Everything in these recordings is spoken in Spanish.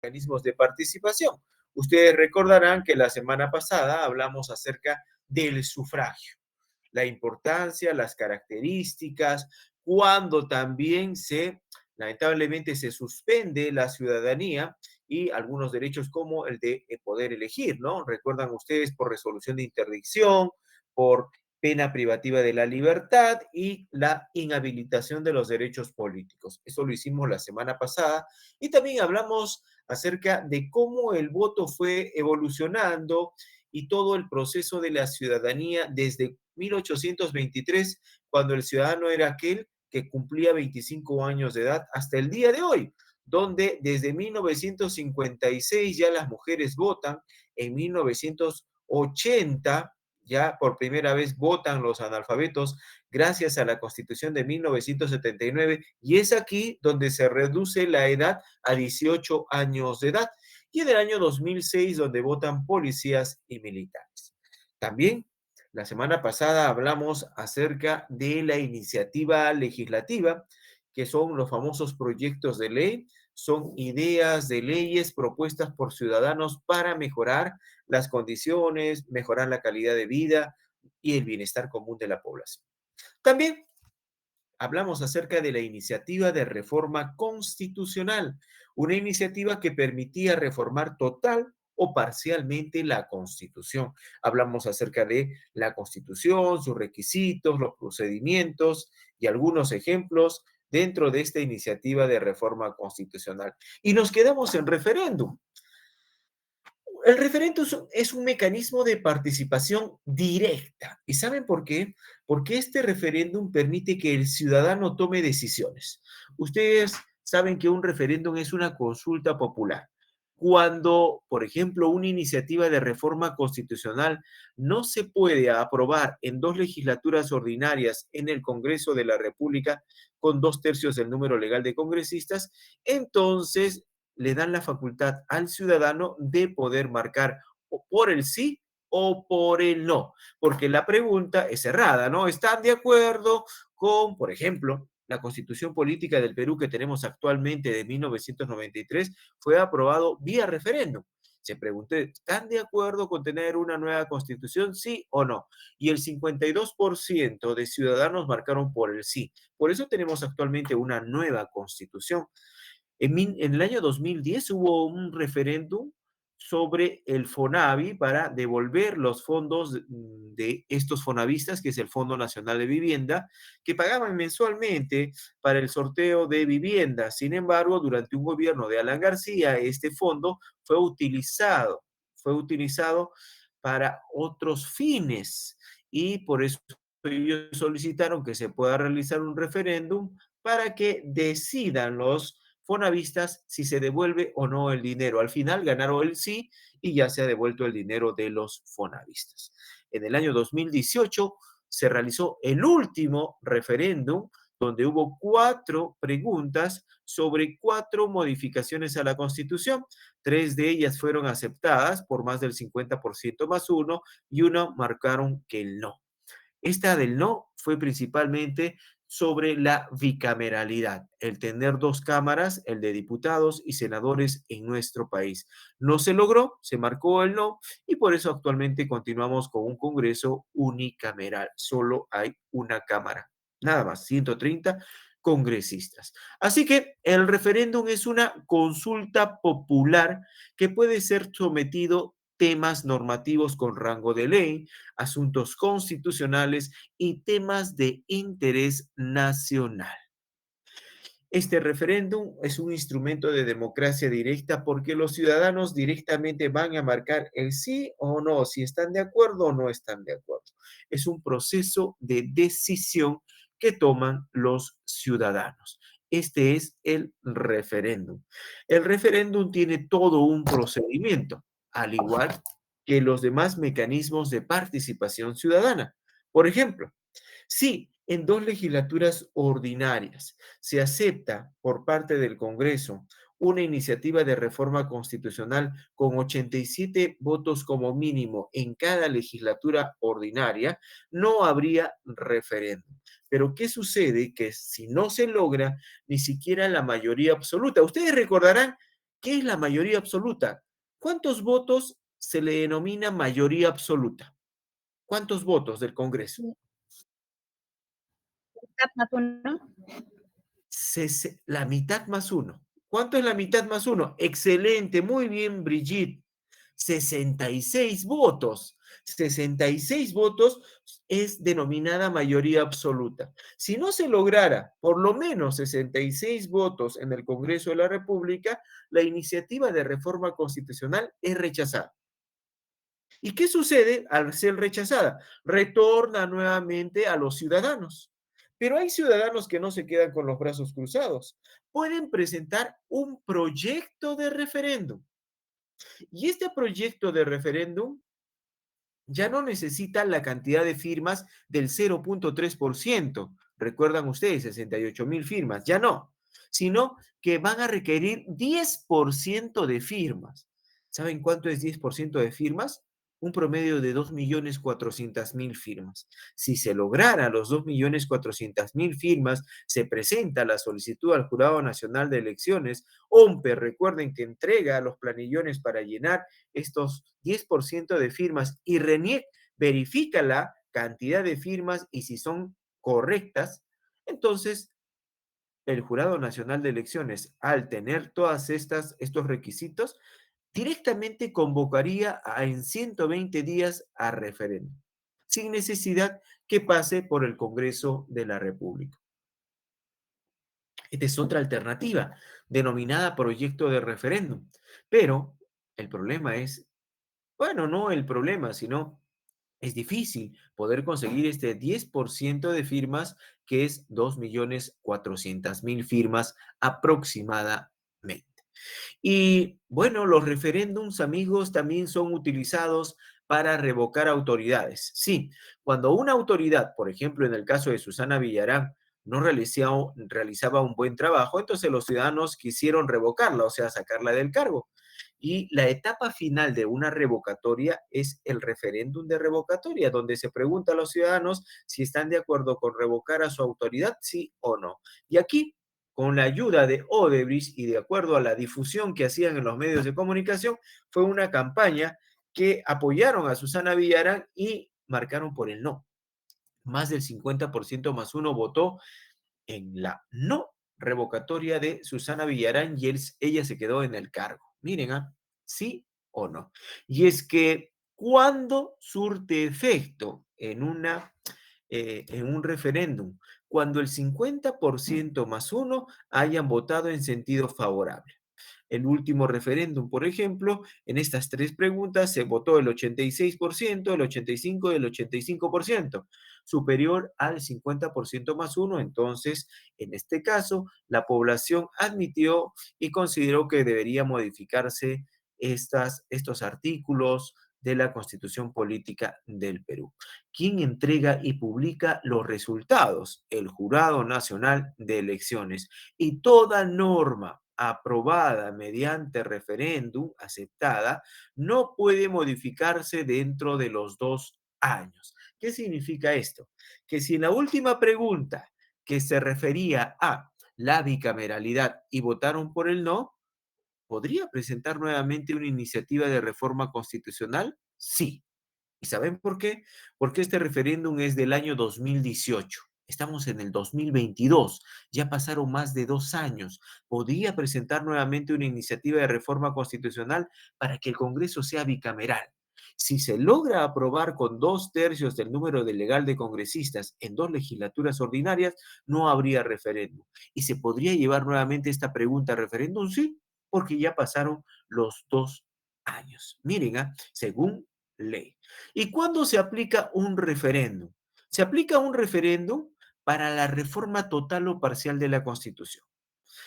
mecanismos de participación. Ustedes recordarán que la semana pasada hablamos acerca del sufragio, la importancia, las características, cuando también lamentablemente se suspende la ciudadanía y algunos derechos como el de poder elegir, ¿no? Recuerdan ustedes por resolución de interdicción, por pena privativa de la libertad y la inhabilitación de los derechos políticos. Eso lo hicimos la semana pasada y también hablamos acerca de cómo el voto fue evolucionando y todo el proceso de la ciudadanía desde 1823, cuando el ciudadano era aquel que cumplía 25 años de edad, hasta el día de hoy, donde desde 1956 ya las mujeres votan, en 1980 ya por primera vez votan los analfabetos gracias a la Constitución de 1979 y es aquí donde se reduce la edad a 18 años de edad y en el año 2006 donde votan policías y militares. También la semana pasada hablamos acerca de la iniciativa legislativa, que son los famosos proyectos de ley, son ideas de leyes propuestas por ciudadanos para mejorar las condiciones, mejorar la calidad de vida y el bienestar común de la población. También hablamos acerca de la iniciativa de reforma constitucional, una iniciativa que permitía reformar total o parcialmente la Constitución. Hablamos acerca de la Constitución, sus requisitos, los procedimientos y algunos ejemplos dentro de esta iniciativa de reforma constitucional. Y nos quedamos en referéndum. El referéndum es un mecanismo de participación directa. ¿Y saben por qué? Porque este referéndum permite que el ciudadano tome decisiones. Ustedes saben que un referéndum es una consulta popular. Cuando, por ejemplo, una iniciativa de reforma constitucional no se puede aprobar en dos legislaturas ordinarias en el Congreso de la República con 2/3 del número legal de congresistas, entonces le dan la facultad al ciudadano de poder marcar o por el sí o por el no, porque la pregunta es cerrada, ¿no? ¿Están de acuerdo con, por ejemplo, la constitución política del Perú que tenemos actualmente de 1993? Fue aprobado vía referéndum. Se preguntó, ¿están de acuerdo con tener una nueva constitución, sí o no? Y el 52% de ciudadanos marcaron por el sí. Por eso tenemos actualmente una nueva constitución. En el año 2010 hubo un referéndum sobre el FONAVI para devolver los fondos de estos fonavistas, que es el Fondo Nacional de Vivienda, que pagaban mensualmente para el sorteo de viviendas. Sin embargo, durante un gobierno de Alan García, este fondo fue utilizado para otros fines y por eso ellos solicitaron que se pueda realizar un referéndum para que decidan los fonavistas si se devuelve o no el dinero. Al final ganaron el sí y ya se ha devuelto el dinero de los fonavistas. En el año 2018 se realizó el último referéndum donde hubo 4 preguntas sobre 4 modificaciones a la Constitución. 3 de ellas fueron aceptadas por más del 50% más uno y una marcaron que el no. Esta del no fue principalmente sobre la bicameralidad, el tener 2 cámaras, el de diputados y senadores en nuestro país. No se logró, se marcó el no y por eso actualmente continuamos con un Congreso unicameral. Solo hay una cámara, nada más, 130 congresistas. Así que el referéndum es una consulta popular que puede ser sometido temas normativos con rango de ley, asuntos constitucionales y temas de interés nacional. Este referéndum es un instrumento de democracia directa porque los ciudadanos directamente van a marcar el sí o no, si están de acuerdo o no están de acuerdo. Es un proceso de decisión que toman los ciudadanos. Este es el referéndum. El referéndum tiene todo un procedimiento, al igual que los demás mecanismos de participación ciudadana. Por ejemplo, si en dos legislaturas ordinarias se acepta por parte del Congreso una iniciativa de reforma constitucional con 87 votos como mínimo en cada legislatura ordinaria, no habría referéndum. Pero ¿qué sucede? Que si no se logra ni siquiera la mayoría absoluta, ustedes recordarán ¿Qué es la mayoría absoluta? ¿Cuántos votos se le denomina mayoría absoluta? ¿Cuántos votos del Congreso? Mitad más uno. La mitad más uno. ¿Cuánto es la mitad más uno? Excelente, muy bien, Brigitte. 66 votos. 66 votos es denominada mayoría absoluta. Si no se lograra por lo menos 66 votos en el Congreso de la República, la iniciativa de reforma constitucional es rechazada. ¿Y qué sucede al ser rechazada? Retorna nuevamente a los ciudadanos. Pero hay ciudadanos que no se quedan con los brazos cruzados. Pueden presentar un proyecto de referéndum. Y este proyecto de referéndum ya no necesitan la cantidad de firmas del 0,3%. Recuerdan ustedes, 68.000 firmas, ya no, sino que van a requerir 10% de firmas. ¿Saben cuánto es 10% de firmas? Un promedio de 2.400.000 firmas. Si se lograra los 2.400.000 firmas, se presenta la solicitud al Jurado Nacional de Elecciones. OMPE, recuerden que entrega los planillones para llenar estos 10% de firmas y RENIEC verifica la cantidad de firmas y si son correctas, entonces el Jurado Nacional de Elecciones, al tener todas estos requisitos, directamente convocaría en 120 días a referéndum, sin necesidad que pase por el Congreso de la República. Esta es otra alternativa, denominada proyecto de referéndum. Pero el problema es, bueno, no el problema, sino es difícil poder conseguir este 10% de firmas, que es 2.400.000 firmas aproximadamente. Y bueno, los referéndums, amigos, también son utilizados para revocar autoridades. Sí, cuando una autoridad, por ejemplo, en el caso de Susana Villarán, no realizaba un buen trabajo, entonces los ciudadanos quisieron revocarla, o sea, sacarla del cargo. Y la etapa final de una revocatoria es el referéndum de revocatoria, donde se pregunta a los ciudadanos si están de acuerdo con revocar a su autoridad, sí o no. Y aquí, con la ayuda de Odebrecht y de acuerdo a la difusión que hacían en los medios de comunicación, fue una campaña que apoyaron a Susana Villarán y marcaron por el no. Más del 50% más uno votó en la no revocatoria de Susana Villarán y ella se quedó en el cargo. Miren, ¿sí o no? Y es que cuando surte efecto en un referéndum, cuando el 50% más uno hayan votado en sentido favorable. El último referéndum, por ejemplo, en estas tres preguntas se votó el 86%, el 85% y el 85%, superior al 50% más uno. Entonces, en este caso, la población admitió y consideró que debería modificarse estos artículos de la Constitución Política del Perú. ¿Quién entrega y publica los resultados? El Jurado Nacional de Elecciones. Y toda norma aprobada mediante referéndum, aceptada, no puede modificarse dentro de los 2 años. ¿Qué significa esto? Que si en la última pregunta que se refería a la bicameralidad y votaron por el no, ¿podría presentar nuevamente una iniciativa de reforma constitucional? Sí. ¿Y saben por qué? Porque este referéndum es del año 2018. Estamos en el 2022. Ya pasaron más de 2 años. ¿Podría presentar nuevamente una iniciativa de reforma constitucional para que el Congreso sea bicameral? Si se logra aprobar con 2/3 del número de legal de congresistas en 2 legislaturas ordinarias, no habría referéndum. ¿Y se podría llevar nuevamente esta pregunta a referéndum? Sí, porque ya pasaron los 2 años. Miren, según ley. ¿Y cuándo se aplica un referéndum? Se aplica un referéndum para la reforma total o parcial de la Constitución.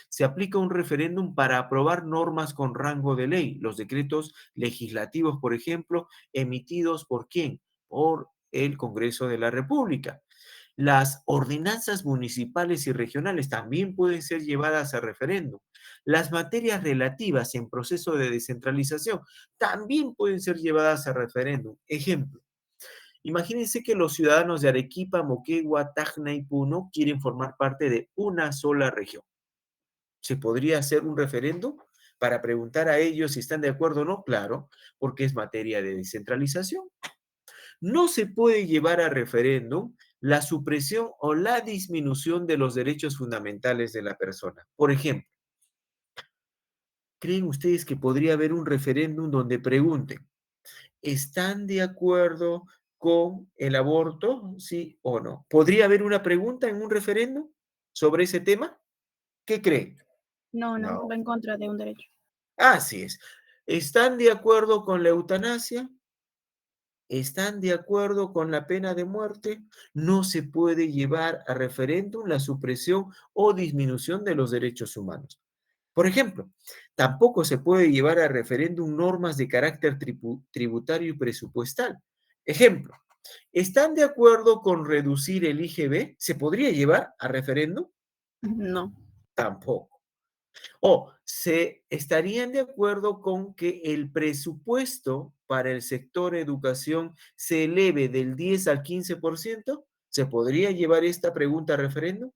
Se aplica un referéndum para aprobar normas con rango de ley, los decretos legislativos, por ejemplo, emitidos por quién? Por el Congreso de la República. Las ordenanzas municipales y regionales también pueden ser llevadas a referéndum. Las materias relativas en proceso de descentralización también pueden ser llevadas a referéndum. Ejemplo, imagínense que los ciudadanos de Arequipa, Moquegua, Tacna y Puno quieren formar parte de una sola región. ¿Se podría hacer un referéndum para preguntar a ellos si están de acuerdo o no? Claro, porque es materia de descentralización. No se puede llevar a referéndum la supresión o la disminución de los derechos fundamentales de la persona. Por ejemplo, ¿creen ustedes que podría haber un referéndum donde pregunten, ¿están de acuerdo con el aborto? ¿Sí o no? ¿Podría haber una pregunta en un referéndum sobre ese tema? ¿Qué creen? No, no, No. va en contra de un derecho. Así es. ¿Están de acuerdo con la eutanasia? ¿Están de acuerdo con la pena de muerte? No se puede llevar a referéndum la supresión o disminución de los derechos humanos. Por ejemplo, tampoco se puede llevar a referéndum normas de carácter tributario y presupuestal. Ejemplo, ¿están de acuerdo con reducir el IGB? ¿Se podría llevar a referéndum? No. Tampoco. ¿O se estarían de acuerdo con que el presupuesto para el sector educación se eleve del 10 al 15%? ¿Se podría llevar esta pregunta a referéndum?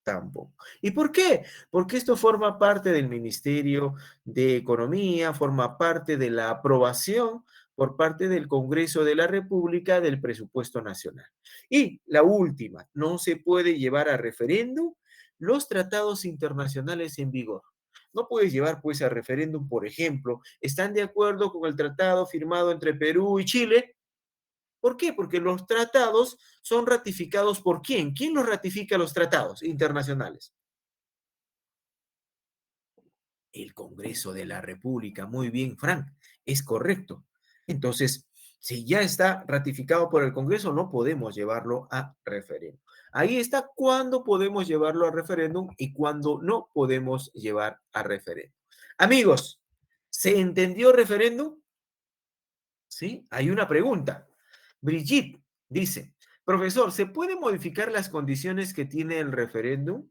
Tampoco. ¿Y por qué? Porque esto forma parte del Ministerio de Economía, forma parte de la aprobación por parte del Congreso de la República del presupuesto nacional. Y la última, no se puede llevar a referéndum los tratados internacionales en vigor. No puedes llevar pues a referéndum, por ejemplo, ¿están de acuerdo con el tratado firmado entre Perú y Chile? ¿Por qué? Porque los tratados son ratificados por ¿quién? ¿Quién los ratifica los tratados internacionales? El Congreso de la República. Muy bien, Frank, es correcto. Entonces, si ya está ratificado por el Congreso, no podemos llevarlo a referéndum. Ahí está cuándo podemos llevarlo a referéndum y cuándo no podemos llevar a referéndum. Amigos, ¿se entendió referéndum? ¿Sí? Hay una pregunta. Brigitte dice, profesor, ¿se puede modificar las condiciones que tiene el referéndum?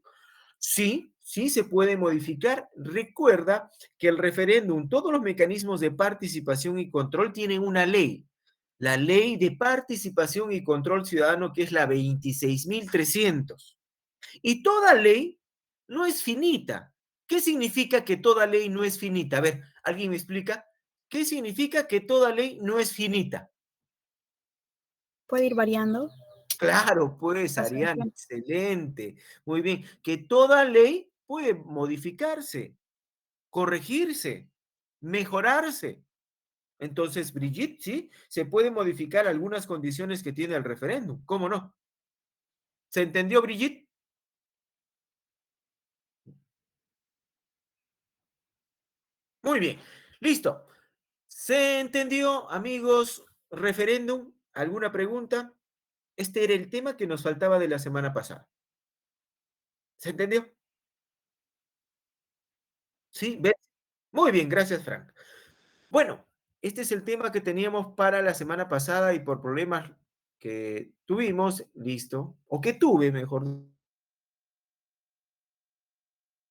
Sí, sí se puede modificar. Recuerda que el referéndum, todos los mecanismos de participación y control tienen una ley. La ley de participación y control ciudadano, que es la 26.300. Y toda ley no es finita. ¿Qué significa que toda ley no es finita? A ver, ¿alguien me explica? ¿Qué significa que toda ley no es finita? Puede ir variando. Claro, pues, Paso del Ariane, tiempo. excelente. Muy bien. Que toda ley puede modificarse, corregirse, mejorarse. Entonces, Brigitte, sí, se puede modificar algunas condiciones que tiene el referéndum. ¿Cómo no? ¿Se entendió, Brigitte? Muy bien. Listo. ¿Se entendió, amigos? Referéndum. ¿Alguna pregunta? Este era el tema que nos faltaba de la semana pasada. ¿Se entendió? Sí, ¿ves? Muy bien, gracias, Frank. Bueno, este es el tema que teníamos para la semana pasada y por problemas que tuvimos, listo, o que tuve, mejor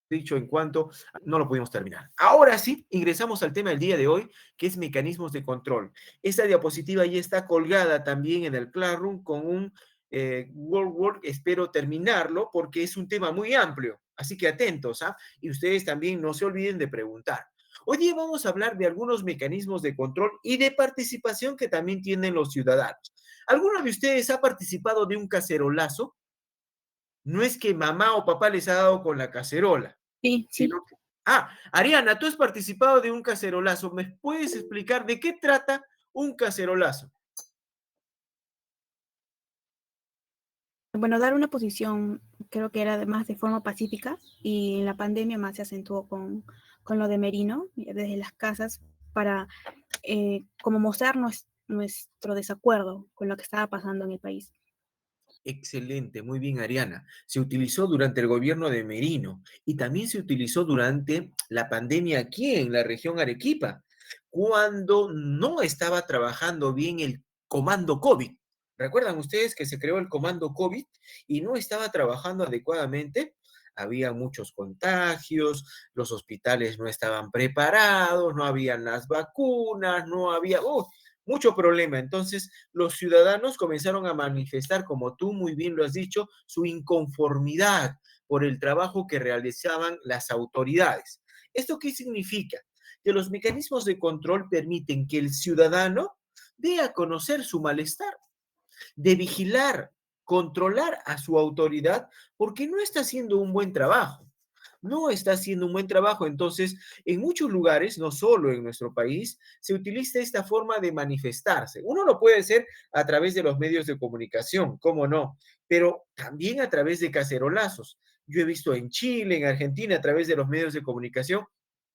dicho, en cuanto no lo pudimos terminar. Ahora sí, ingresamos al tema del día de hoy, que es mecanismos de control. Esta diapositiva ya está colgada también en el Classroom con un Word. Espero terminarlo porque es un tema muy amplio. Así que atentos, ¿ah? Y ustedes también no se olviden de preguntar. Hoy día vamos a hablar de algunos mecanismos de control y de participación que también tienen los ciudadanos. ¿Alguno de ustedes ha participado de un cacerolazo? No es que mamá o papá les ha dado con la cacerola, Sí, sí. sino que... Ah, Ariana, tú has participado de un cacerolazo. ¿Me puedes explicar de qué trata un cacerolazo? Bueno, dar una posición creo que era además de forma pacífica y en la pandemia más se acentuó con lo de Merino, desde las casas, para como mostrar nuestro desacuerdo con lo que estaba pasando en el país. Excelente, muy bien, Ariana. Se utilizó durante el gobierno de Merino y también se utilizó durante la pandemia aquí en la región Arequipa, cuando no estaba trabajando bien el comando COVID. ¿Recuerdan ustedes que se creó el comando COVID y no estaba trabajando adecuadamente? Había muchos contagios, los hospitales no estaban preparados, no habían las vacunas, no había... mucho problema. Entonces, los ciudadanos comenzaron a manifestar, como tú muy bien lo has dicho, su inconformidad, por el trabajo que realizaban las autoridades. ¿Esto qué significa? Que los mecanismos de control permiten que el ciudadano dé a conocer su malestar, de vigilar, controlar a su autoridad porque no está haciendo un buen trabajo. No está haciendo un buen trabajo. Entonces, en muchos lugares, no solo en nuestro país, se utiliza esta forma de manifestarse. Uno lo puede hacer a través de los medios de comunicación, cómo no, pero también a través de cacerolazos. Yo he visto en Chile, en Argentina, a través de los medios de comunicación,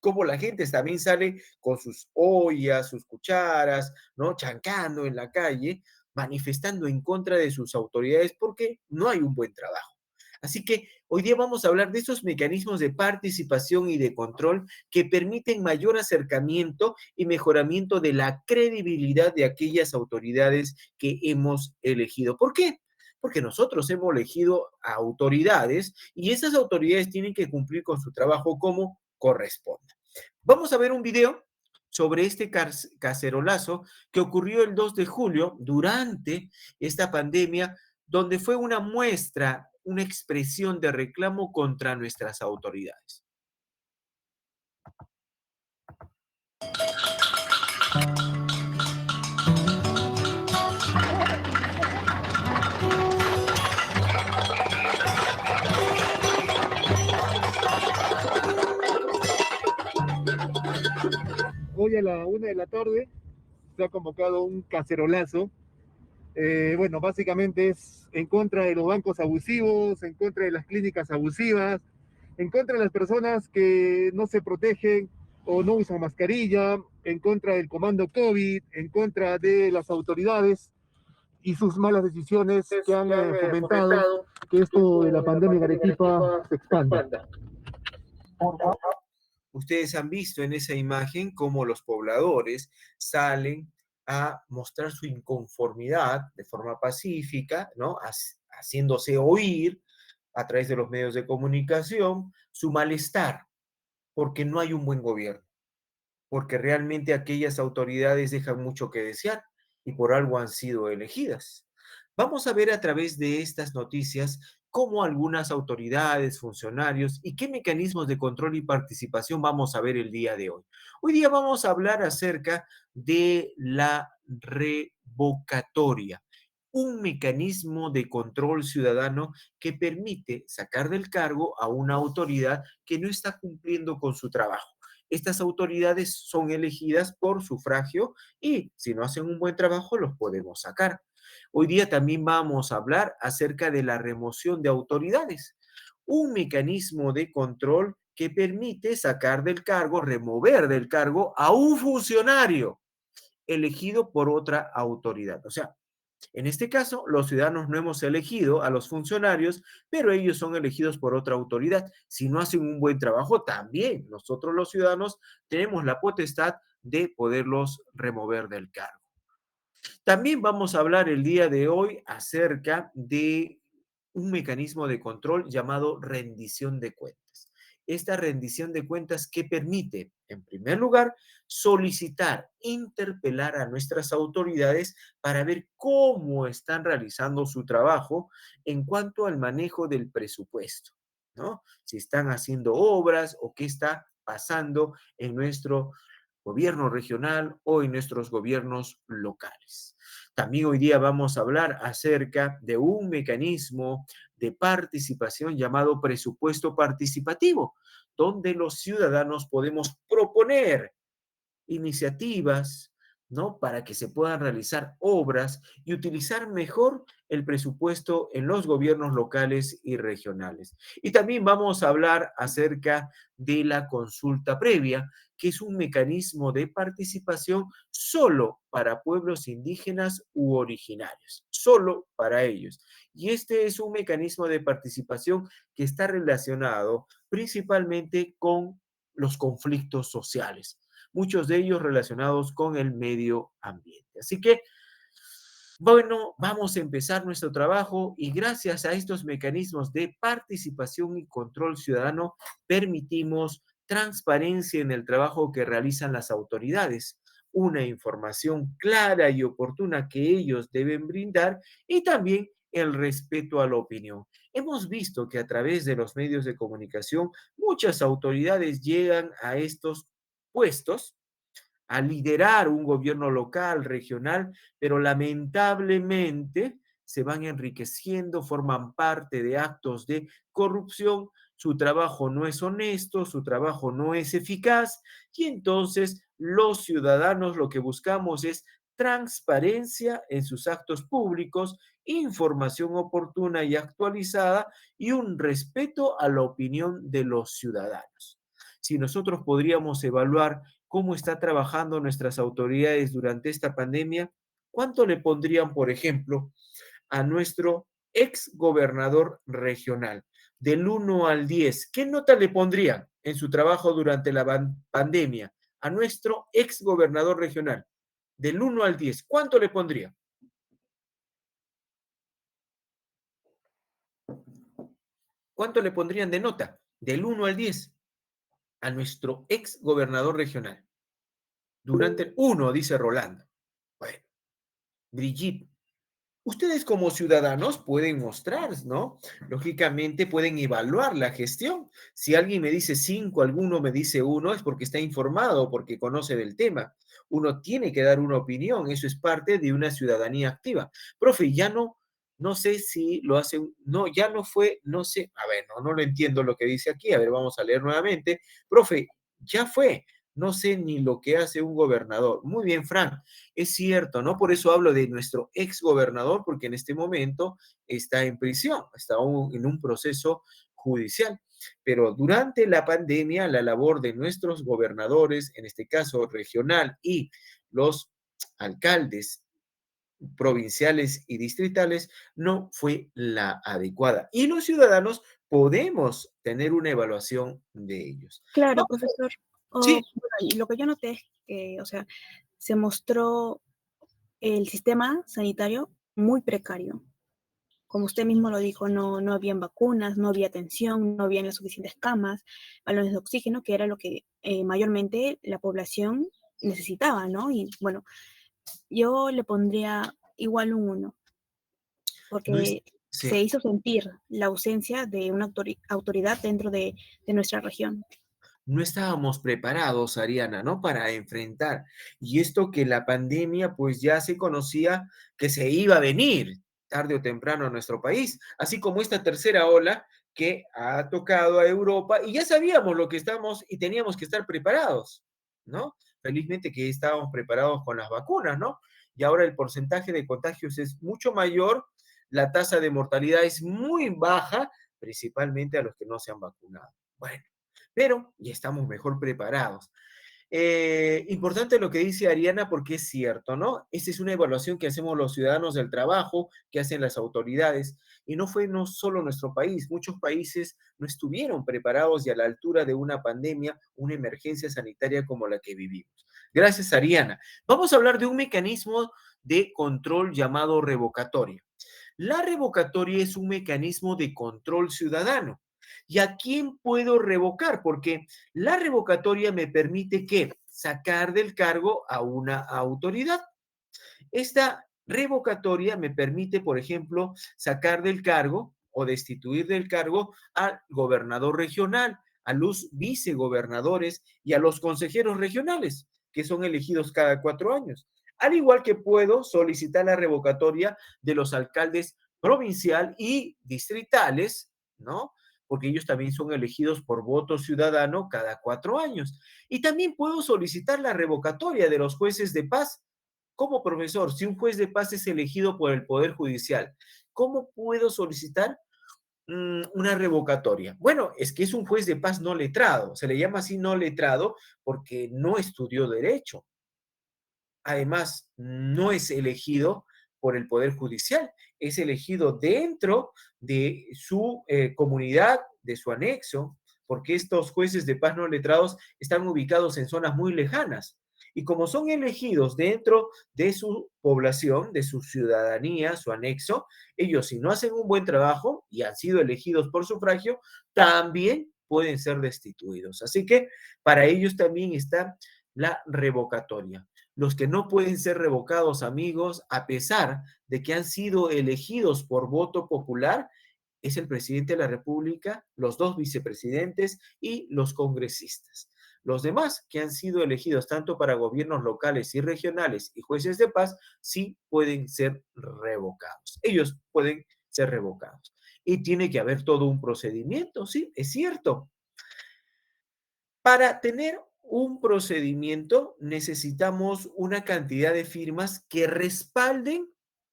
cómo la gente también sale con sus ollas, sus cucharas, ¿no? Chancando en la calle, manifestando en contra de sus autoridades porque no hay un buen trabajo. Así que hoy día vamos a hablar de esos mecanismos de participación y de control que permiten mayor acercamiento y mejoramiento de la credibilidad de aquellas autoridades que hemos elegido. ¿Por qué? Porque nosotros hemos elegido a autoridades y esas autoridades tienen que cumplir con su trabajo como corresponde. Vamos a ver un video sobre este cacerolazo que ocurrió el 2 de julio durante esta pandemia, donde fue una muestra, una expresión de reclamo contra nuestras autoridades. Hoy a la 1 de la tarde se ha convocado un cacerolazo. Bueno, básicamente es en contra de los bancos abusivos, en contra de las clínicas abusivas, en contra de las personas que no se protegen o no usan mascarilla, en contra del comando COVID, en contra de las autoridades y sus malas decisiones que han fomentado que esto de la pandemia en Arequipa se expanda. Ustedes han visto en esa imagen cómo los pobladores salen a mostrar su inconformidad de forma pacífica, ¿no? Haciéndose oír a través de los medios de comunicación su malestar porque no hay un buen gobierno, porque realmente aquellas autoridades dejan mucho que desear y por algo han sido elegidas. Vamos a ver a través de estas noticias cómo algunas autoridades, funcionarios y qué mecanismos de control y participación vamos a ver el día de hoy. Hoy día vamos a hablar acerca de la revocatoria, un mecanismo de control ciudadano que permite sacar del cargo a una autoridad que no está cumpliendo con su trabajo. Estas autoridades son elegidas por sufragio y si no hacen un buen trabajo los podemos sacar. Hoy día también vamos a hablar acerca de la remoción de autoridades, un mecanismo de control que permite sacar del cargo, remover del cargo a un funcionario elegido por otra autoridad. O sea, en este caso, los ciudadanos no hemos elegido a los funcionarios, pero ellos son elegidos por otra autoridad. Si no hacen un buen trabajo, también nosotros los ciudadanos tenemos la potestad de poderlos remover del cargo. También vamos a hablar el día de hoy acerca de un mecanismo de control llamado rendición de cuentas. Esta rendición de cuentas que permite, en primer lugar, solicitar, interpelar a nuestras autoridades para ver cómo están realizando su trabajo en cuanto al manejo del presupuesto, ¿no? Si están haciendo obras o qué está pasando en nuestro gobierno regional o en nuestros gobiernos locales. También hoy día vamos a hablar acerca de un mecanismo de participación llamado presupuesto participativo, donde los ciudadanos podemos proponer iniciativas, ¿no? Para que se puedan realizar obras y utilizar mejor el presupuesto en los gobiernos locales y regionales. Y también vamos a hablar acerca de la consulta previa, que es un mecanismo de participación solo para pueblos indígenas u originarios, solo para ellos. Y este es un mecanismo de participación que está relacionado principalmente con los conflictos sociales, muchos de ellos relacionados con el medio ambiente. Así que, bueno, vamos a empezar nuestro trabajo y gracias a estos mecanismos de participación y control ciudadano permitimos transparencia en el trabajo que realizan las autoridades, una información clara y oportuna que ellos deben brindar y también el respeto a la opinión. Hemos visto que a través de los medios de comunicación muchas autoridades llegan a estos puestos a liderar un gobierno local, regional, pero lamentablemente se van enriqueciendo, forman parte de actos de corrupción, su trabajo no es honesto, su trabajo no es eficaz y entonces los ciudadanos lo que buscamos es transparencia en sus actos públicos, información oportuna y actualizada y un respeto a la opinión de los ciudadanos. Si nosotros podríamos evaluar cómo está trabajando nuestras autoridades durante esta pandemia, ¿cuánto le pondrían, por ejemplo, a nuestro ex gobernador regional? Del 1 al 10, ¿qué nota le pondrían en su trabajo durante la pandemia a nuestro ex gobernador regional? Del 1 al 10, ¿cuánto le pondrían? ¿Cuánto le pondrían de nota? Del 1 al 10 a nuestro ex gobernador regional. Durante el 1, dice Rolando. Bueno, Brigitte, ustedes como ciudadanos pueden mostrar, ¿no? Lógicamente pueden evaluar la gestión. Si alguien me dice 5, alguno me dice 1, es porque está informado, porque conoce del tema. Uno tiene que dar una opinión, eso es parte de una ciudadanía activa. Profe, ya no sé si lo hace, no, ya no fue, no sé, a ver, no lo entiendo lo que dice aquí, a ver, vamos a leer nuevamente. Profe, ya fue, no sé ni lo que hace un gobernador. Muy bien, Frank. Es cierto, ¿no? Por eso hablo de nuestro ex gobernador, porque en este momento está en prisión, está en un proceso judicial. Pero durante la pandemia, la labor de nuestros gobernadores, en este caso regional, y los alcaldes provinciales y distritales, no fue la adecuada. Y los ciudadanos podemos tener una evaluación de ellos. Claro, Vamos, profesor. sí, Bueno, y lo que yo noté es que, o sea, se mostró el sistema sanitario muy precario. Como usted mismo lo dijo, no habían vacunas, no había atención, no habían las suficientes camas, balones de oxígeno, que era lo que mayormente la población necesitaba, ¿no? Y bueno, yo le pondría igual un 1, no es, porque sí. se hizo sentir la ausencia de una autoridad dentro de nuestra región. No estábamos preparados, Ariana, ¿no? Para enfrentar. Y esto que la pandemia, pues ya se conocía que se iba a venir tarde o temprano a nuestro país, así como esta tercera ola que ha tocado a Europa y ya sabíamos lo que estamos y teníamos que estar preparados, ¿no? Felizmente que estábamos preparados con las vacunas, ¿no? Y ahora el porcentaje de contagios es mucho mayor, la tasa de mortalidad es muy baja, principalmente a los que no se han vacunado. Bueno, pero ya estamos mejor preparados. Importante lo que dice Ariana porque es cierto, ¿no? Esta es una evaluación que hacemos los ciudadanos del trabajo, que hacen las autoridades, y no fue no solo nuestro país, muchos países no estuvieron preparados y a la altura de una pandemia, una emergencia sanitaria como la que vivimos. Gracias, Ariana. Vamos a hablar de un mecanismo de control llamado revocatoria. La revocatoria es un mecanismo de control ciudadano. ¿Y a quién puedo revocar? Porque la revocatoria me permite que sacar del cargo a una autoridad. Esta revocatoria me permite, por ejemplo, sacar del cargo o destituir del cargo al gobernador regional, a los vicegobernadores y a los consejeros regionales, que son elegidos cada 4 años. Al igual que puedo solicitar la revocatoria de los alcaldes provincial y distritales, ¿no? Porque ellos también son elegidos por voto ciudadano cada 4 años. Y también puedo solicitar la revocatoria de los jueces de paz. Como profesor, si un juez de paz es elegido por el Poder Judicial, ¿cómo puedo solicitar una revocatoria? Bueno, es que es un juez de paz no letrado. Se le llama así no letrado porque no estudió derecho. Además, no es elegido por el Poder Judicial, es elegido dentro de su comunidad, de su anexo, porque estos jueces de paz no letrados están ubicados en zonas muy lejanas. Y como son elegidos dentro de su población, de su ciudadanía, su anexo, ellos si no hacen un buen trabajo y han sido elegidos por sufragio, también pueden ser destituidos. Así que para ellos también está la revocatoria. Los que no pueden ser revocados, amigos, a pesar de que han sido elegidos por voto popular, es el presidente de la República, los dos vicepresidentes y los congresistas. Los demás que han sido elegidos tanto para gobiernos locales y regionales y jueces de paz, sí pueden ser revocados. Ellos pueden ser revocados. Y tiene que haber todo un procedimiento, sí, es cierto. Para tener un procedimiento necesitamos una cantidad de firmas que respalden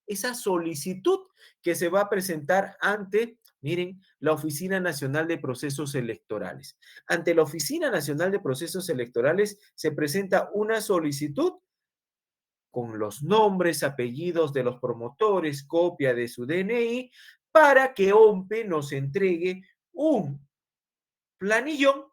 esa solicitud que se va a presentar ante, miren, la Oficina Nacional de Procesos Electorales. Ante la Oficina Nacional de Procesos Electorales se presenta una solicitud con los nombres, apellidos de los promotores, copia de su DNI, para que OMPE nos entregue un planillón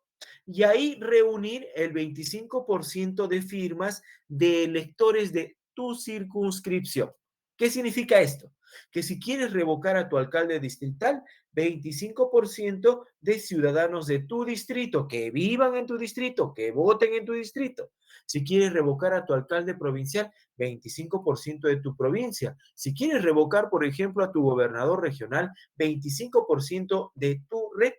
y ahí reunir el 25% de firmas de electores de tu circunscripción. ¿Qué significa esto? Que si quieres revocar a tu alcalde distrital, 25% de ciudadanos de tu distrito que vivan en tu distrito, que voten en tu distrito. Si quieres revocar a tu alcalde provincial, 25% de tu provincia. Si quieres revocar, por ejemplo, a tu gobernador regional, 25% de tu región.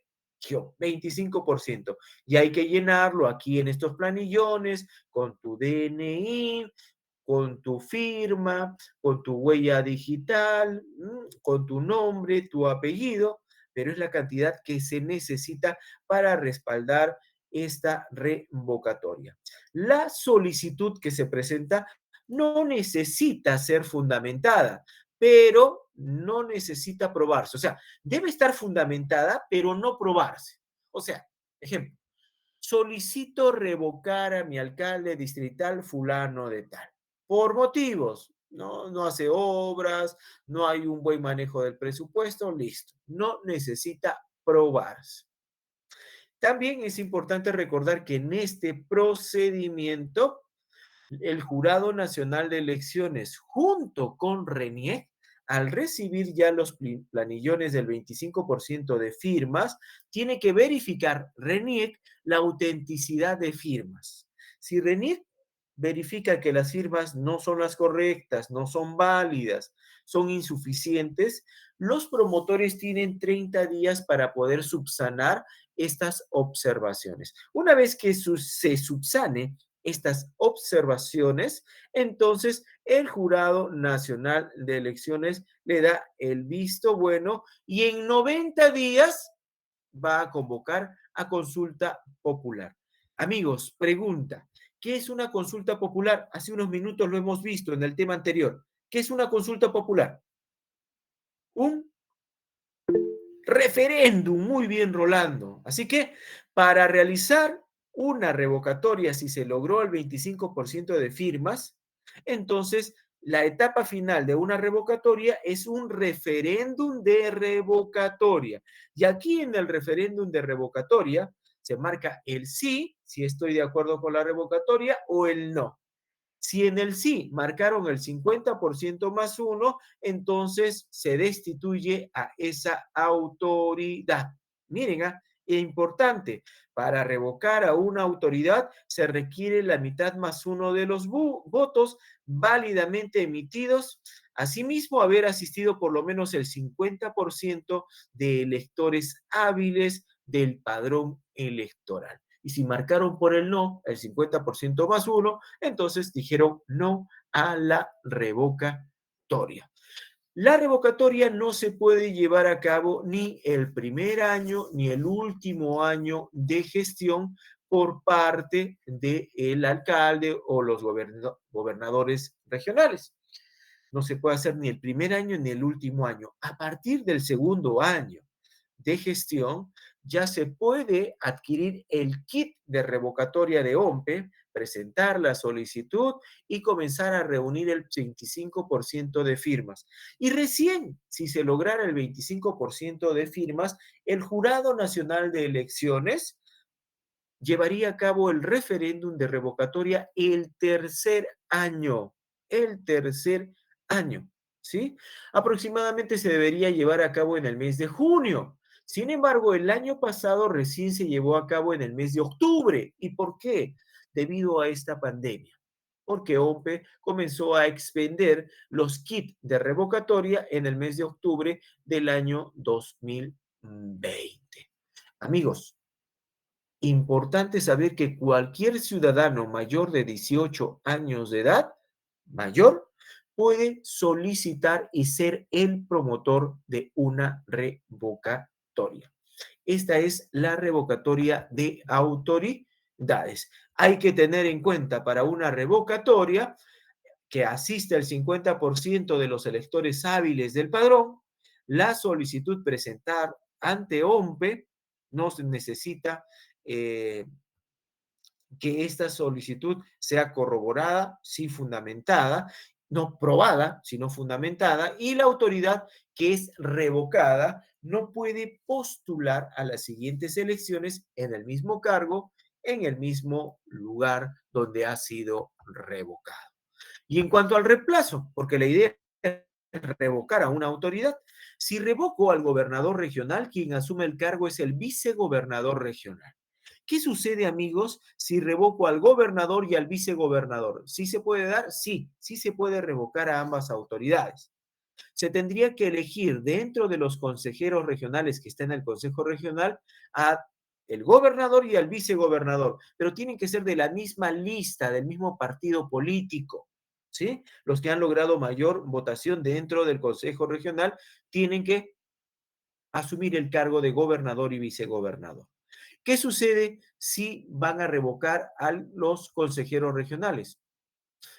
25%. Y hay que llenarlo aquí en estos planillones con tu DNI, con tu firma, con tu huella digital, con tu nombre, tu apellido, pero es la cantidad que se necesita para respaldar esta revocatoria. La solicitud que se presenta no necesita ser fundamentada, pero no necesita probarse. O sea, debe estar fundamentada, pero no probarse. O sea, ejemplo, solicito revocar a mi alcalde distrital fulano de tal, por motivos, ¿no? No hace obras, no hay un buen manejo del presupuesto, listo. No necesita probarse. También es importante recordar que en este procedimiento el Jurado Nacional de Elecciones, junto con RENIEC, al recibir ya los planillones del 25% de firmas, tiene que verificar RENIEC la autenticidad de firmas. Si RENIEC verifica que las firmas no son las correctas, no son válidas, son insuficientes, los promotores tienen 30 días para poder subsanar estas observaciones. Una vez que se subsane estas observaciones, entonces el Jurado Nacional de Elecciones le da el visto bueno y en 90 días va a convocar a consulta popular. Amigos, pregunta, ¿qué es una consulta popular? Hace unos minutos lo hemos visto en el tema anterior. ¿Qué es una consulta popular? Un referéndum, muy bien, Rolando. Así que para realizar una revocatoria, si se logró el 25% de firmas, entonces la etapa final de una revocatoria es un referéndum de revocatoria. Y aquí en el referéndum de revocatoria se marca el sí, si estoy de acuerdo con la revocatoria, o el no. Si en el sí marcaron el 50% más uno, entonces se destituye a esa autoridad. Miren, es importante, para revocar a una autoridad se requiere la mitad más uno de los votos válidamente emitidos. Asimismo, haber asistido por lo menos el 50% de electores hábiles del padrón electoral. Y si marcaron por el no, el 50% más uno, entonces dijeron no a la revocatoria. La revocatoria no se puede llevar a cabo ni el primer año ni el último año de gestión por parte del alcalde o los gobernadores regionales. No se puede hacer ni el primer año ni el último año. A partir del segundo año de gestión, ya se puede adquirir el kit de revocatoria de OMPE, presentar la solicitud y comenzar a reunir el 25% de firmas. Y recién, si se lograra el 25% de firmas, el Jurado Nacional de Elecciones llevaría a cabo el referéndum de revocatoria el tercer año. El tercer año, ¿sí? Aproximadamente se debería llevar a cabo en el mes de junio. Sin embargo, el año pasado recién se llevó a cabo en el mes de octubre. ¿Y por qué? Debido a esta pandemia. porque OMPE comenzó a expender los kits de revocatoria en el mes de octubre del año 2020. Amigos, importante saber que cualquier ciudadano mayor de 18 años de edad, mayor, puede solicitar y ser el promotor de una revocatoria. Esta es la revocatoria de autoridades. Hay que tener en cuenta para una revocatoria que asiste al 50% de los electores hábiles del padrón, la solicitud presentar ante OMPE no se necesita eh, que esta solicitud sea corroborada, sí fundamentada, no probada, sino fundamentada, y la autoridad que es revocada no puede postular a las siguientes elecciones en el mismo cargo, en el mismo lugar donde ha sido revocado. Y en cuanto al reemplazo, porque la idea es revocar a una autoridad, si revoco al gobernador regional, quien asume el cargo es el vicegobernador regional. ¿Qué sucede, amigos, si revoco al gobernador y al vicegobernador? ¿Sí se puede dar? Sí, sí se puede revocar a ambas autoridades. Se tendría que elegir dentro de los consejeros regionales que están en el Consejo Regional a el gobernador y al vicegobernador, pero tienen que ser de la misma lista, del mismo partido político. ¿Sí? Los que han logrado mayor votación dentro del Consejo Regional tienen que asumir el cargo de gobernador y vicegobernador. ¿Qué sucede si van a revocar a los consejeros regionales?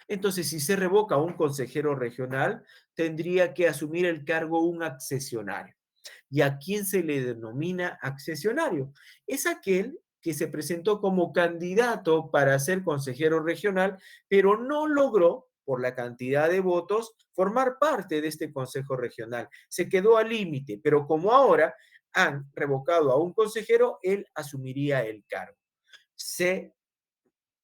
Entonces, si se revoca a un consejero regional, tendría que asumir el cargo un accesionario. ¿Y a quién se le denomina accesionario? Es aquel que se presentó como candidato para ser consejero regional, pero no logró, por la cantidad de votos, formar parte de este consejo regional. Se quedó al límite, pero como ahora han revocado a un consejero, él asumiría el cargo.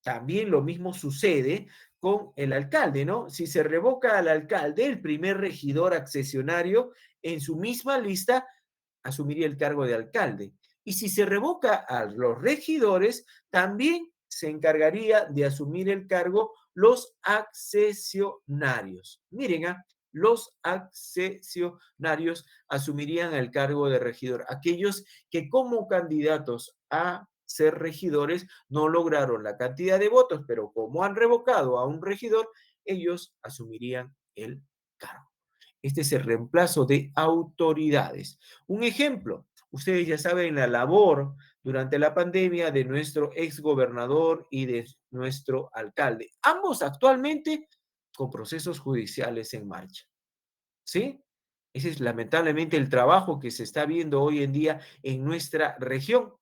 También lo mismo sucede con el alcalde, ¿no? Si se revoca al alcalde, el primer regidor accesionario en su misma lista asumiría el cargo de alcalde. Y si se revoca a los regidores, también se encargaría de asumir el cargo los accesionarios. Miren, los accesionarios asumirían el cargo de regidor. Aquellos que como candidatos a ser regidores no lograron la cantidad de votos, pero como han revocado a un regidor, ellos asumirían el cargo. Este es el reemplazo de autoridades. Un ejemplo, ustedes ya saben la labor durante la pandemia de nuestro exgobernador y de nuestro alcalde, ambos actualmente con procesos judiciales en marcha. ¿Sí? Ese es lamentablemente el trabajo que se está viendo hoy en día en nuestra región.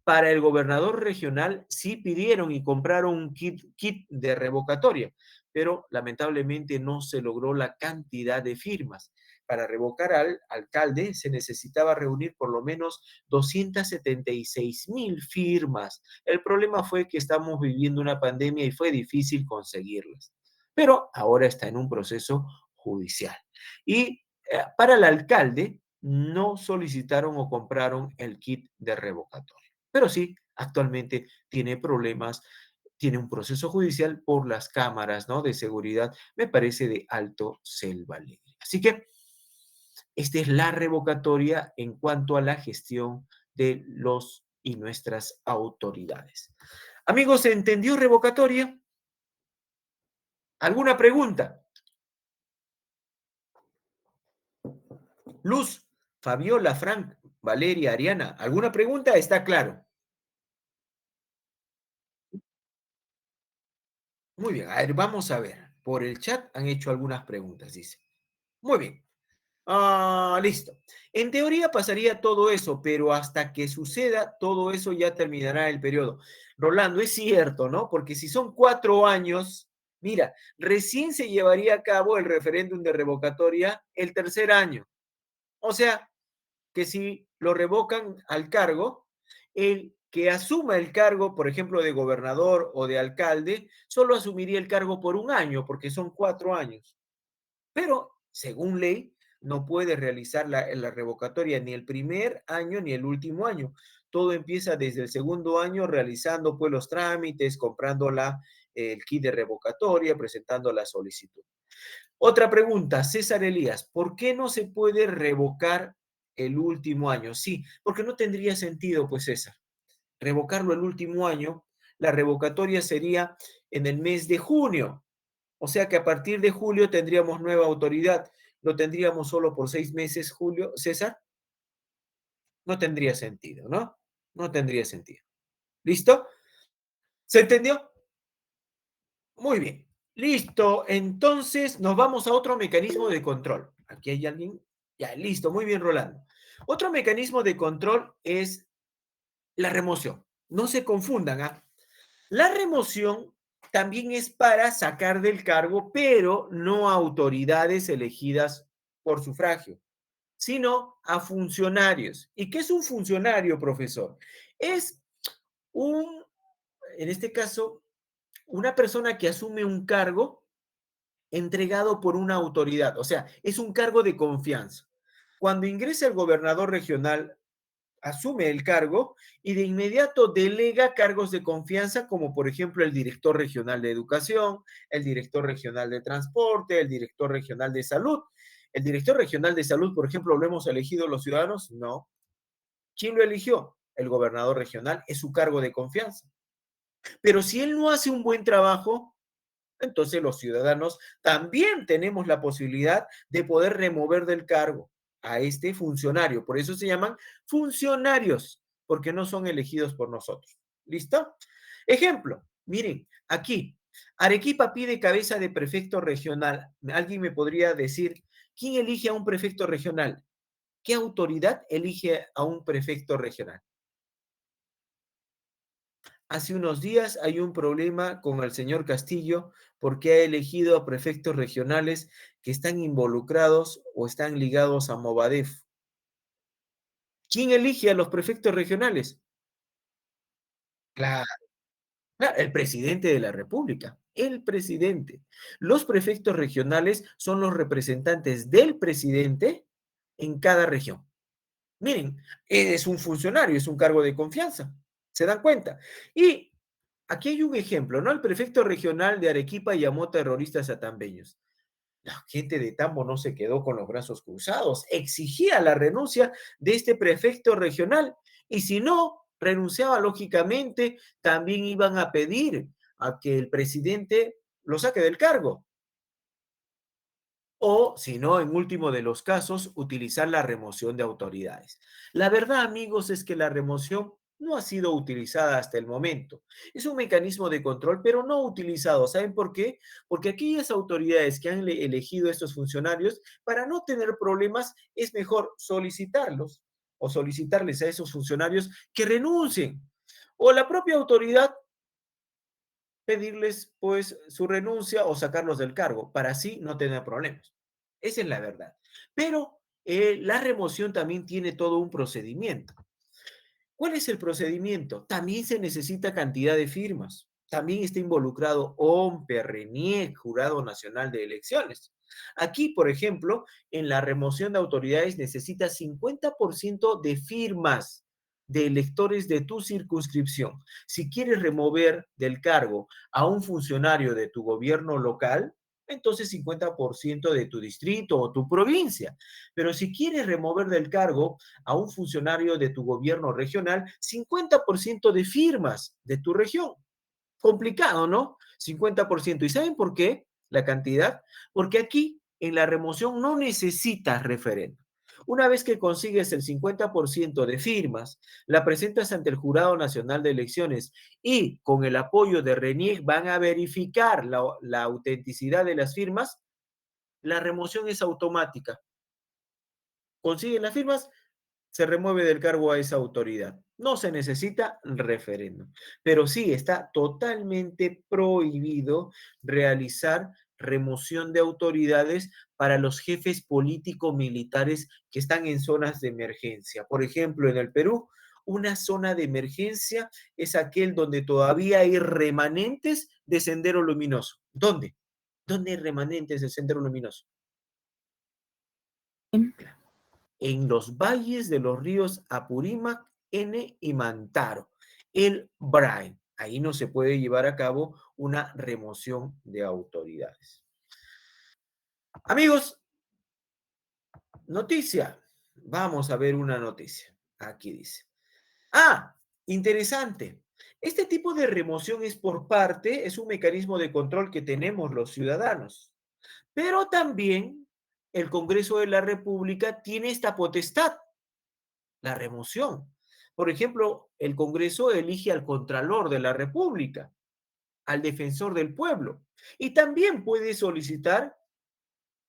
Para el gobernador regional sí pidieron y compraron un kit de revocatoria, pero lamentablemente no se logró la cantidad de firmas. Para revocar al alcalde se necesitaba reunir por lo menos 276,000 firmas. El problema fue que estamos viviendo una pandemia y fue difícil conseguirlas, pero ahora está en un proceso judicial. Y para el alcalde no solicitaron o compraron el kit de revocatoria, pero sí, actualmente tiene problemas, tiene un proceso judicial por las cámaras, ¿no?, de seguridad, me parece de Alto Selva Alegre. Así que esta es la revocatoria en cuanto a la gestión de los y nuestras autoridades. Amigos, ¿se entendió revocatoria? ¿Alguna pregunta? Luz, Fabiola, Frank, Valeria, Ariana, ¿alguna pregunta? Está claro. Muy bien, a ver, vamos a ver. Por el chat han hecho algunas preguntas, dice. Muy bien. Listo. En teoría pasaría todo eso, pero hasta que suceda todo eso ya terminará el periodo. Rolando, es cierto, ¿no? Porque si son 4 años, mira, recién se llevaría a cabo el referéndum de revocatoria el tercer año. O sea, que si lo revocan al cargo, el que asuma el cargo, por ejemplo, de gobernador o de alcalde, solo asumiría el cargo por un año, porque son 4 años. Pero, según ley, no puede realizar la revocatoria ni el primer año ni el último año. Todo empieza desde el segundo año realizando pues los trámites, comprando el kit de revocatoria, presentando la solicitud. Otra pregunta, César Elías, ¿por qué no se puede revocar el último año? Sí, porque no tendría sentido, pues César, revocarlo el último año. La revocatoria sería en el mes de junio, o sea que a partir de julio tendríamos nueva autoridad. ¿Lo tendríamos solo por 6 meses, Julio, César? No tendría sentido, ¿no? No tendría sentido. ¿Listo? ¿Se entendió? Muy bien. Listo. Entonces nos vamos a otro mecanismo de control. Aquí hay alguien. Ya, listo. Muy bien, Rolando. Otro mecanismo de control es la remoción. No se confundan, ¿ah? La remoción también es para sacar del cargo, pero no a autoridades elegidas por sufragio, sino a funcionarios. ¿Y qué es un funcionario, profesor? Es un, en este caso, una persona que asume un cargo entregado por una autoridad, o sea, es un cargo de confianza. Cuando ingresa el gobernador regional, asume el cargo y de inmediato delega cargos de confianza, como por ejemplo el director regional de educación, el director regional de transporte, el director regional de salud. El director regional de salud, por ejemplo, ¿lo hemos elegido los ciudadanos? No. ¿Quién lo eligió? El gobernador regional, es su cargo de confianza. Pero si él no hace un buen trabajo, entonces los ciudadanos también tenemos la posibilidad de poder remover del cargo a este funcionario. Por eso se llaman funcionarios, porque no son elegidos por nosotros. ¿Listo? Ejemplo, miren, aquí, Arequipa pide cabeza de prefecto regional. ¿Alguien me podría decir quién elige a un prefecto regional? ¿Qué autoridad elige a un prefecto regional? Hace unos días hay un problema con el señor Castillo porque ha elegido a prefectos regionales que están involucrados o están ligados a Movadef. ¿Quién elige a los prefectos regionales? Claro, claro, el presidente de la República, el presidente. Los prefectos regionales son los representantes del presidente en cada región. Miren, es un funcionario, es un cargo de confianza. ¿Se dan cuenta? Y aquí hay un ejemplo, ¿no? El prefecto regional de Arequipa llamó terroristas a tambeños. La gente de Tambo no se quedó con los brazos cruzados, exigía la renuncia de este prefecto regional y si no renunciaba lógicamente, también iban a pedir a que el presidente lo saque del cargo. O, si no, en último de los casos, utilizar la remoción de autoridades. La verdad, amigos, es que la remoción no ha sido utilizada hasta el momento. Es un mecanismo de control, pero no utilizado. ¿Saben por qué? Porque aquellas autoridades que han elegido a estos funcionarios, para no tener problemas, es mejor solicitarlos o solicitarles a esos funcionarios que renuncien. O la propia autoridad pedirles pues su renuncia o sacarlos del cargo para así no tener problemas. Esa es la verdad. Pero la remoción también tiene todo un procedimiento. ¿Cuál es el procedimiento? También se necesita cantidad de firmas. También está involucrado OMPE, RENIEC, Jurado Nacional de Elecciones. Aquí, por ejemplo, en la remoción de autoridades necesita 50% de firmas de electores de tu circunscripción. Si quieres remover del cargo a un funcionario de tu gobierno local, entonces 50% de tu distrito o tu provincia. Pero si quieres remover del cargo a un funcionario de tu gobierno regional, 50% de firmas de tu región. Complicado, ¿no? 50%. ¿Y saben por qué la cantidad? Porque aquí en la remoción no necesitas referendo. Una vez que consigues el 50% de firmas, la presentas ante el Jurado Nacional de Elecciones y con el apoyo de RENIEC van a verificar la autenticidad de las firmas, la remoción es automática. Consiguen las firmas, se remueve del cargo a esa autoridad. No se necesita referéndum, pero sí está totalmente prohibido realizar remoción de autoridades para los jefes político-militares que están en zonas de emergencia. Por ejemplo, en el Perú, una zona de emergencia es aquel donde todavía hay remanentes de sendero luminoso. ¿Dónde? ¿Dónde hay remanentes de sendero luminoso? En los valles de los ríos Apurímac, N y Mantaro, el Brain. Ahí no se puede llevar a cabo una remoción de autoridades. Amigos, noticia. Vamos a ver una noticia. Aquí dice. Ah, interesante. Este tipo de remoción es un mecanismo de control que tenemos los ciudadanos, pero también el Congreso de la República tiene esta potestad, la remoción. Por ejemplo, el Congreso elige al Contralor de la República, al Defensor del Pueblo, y también puede solicitar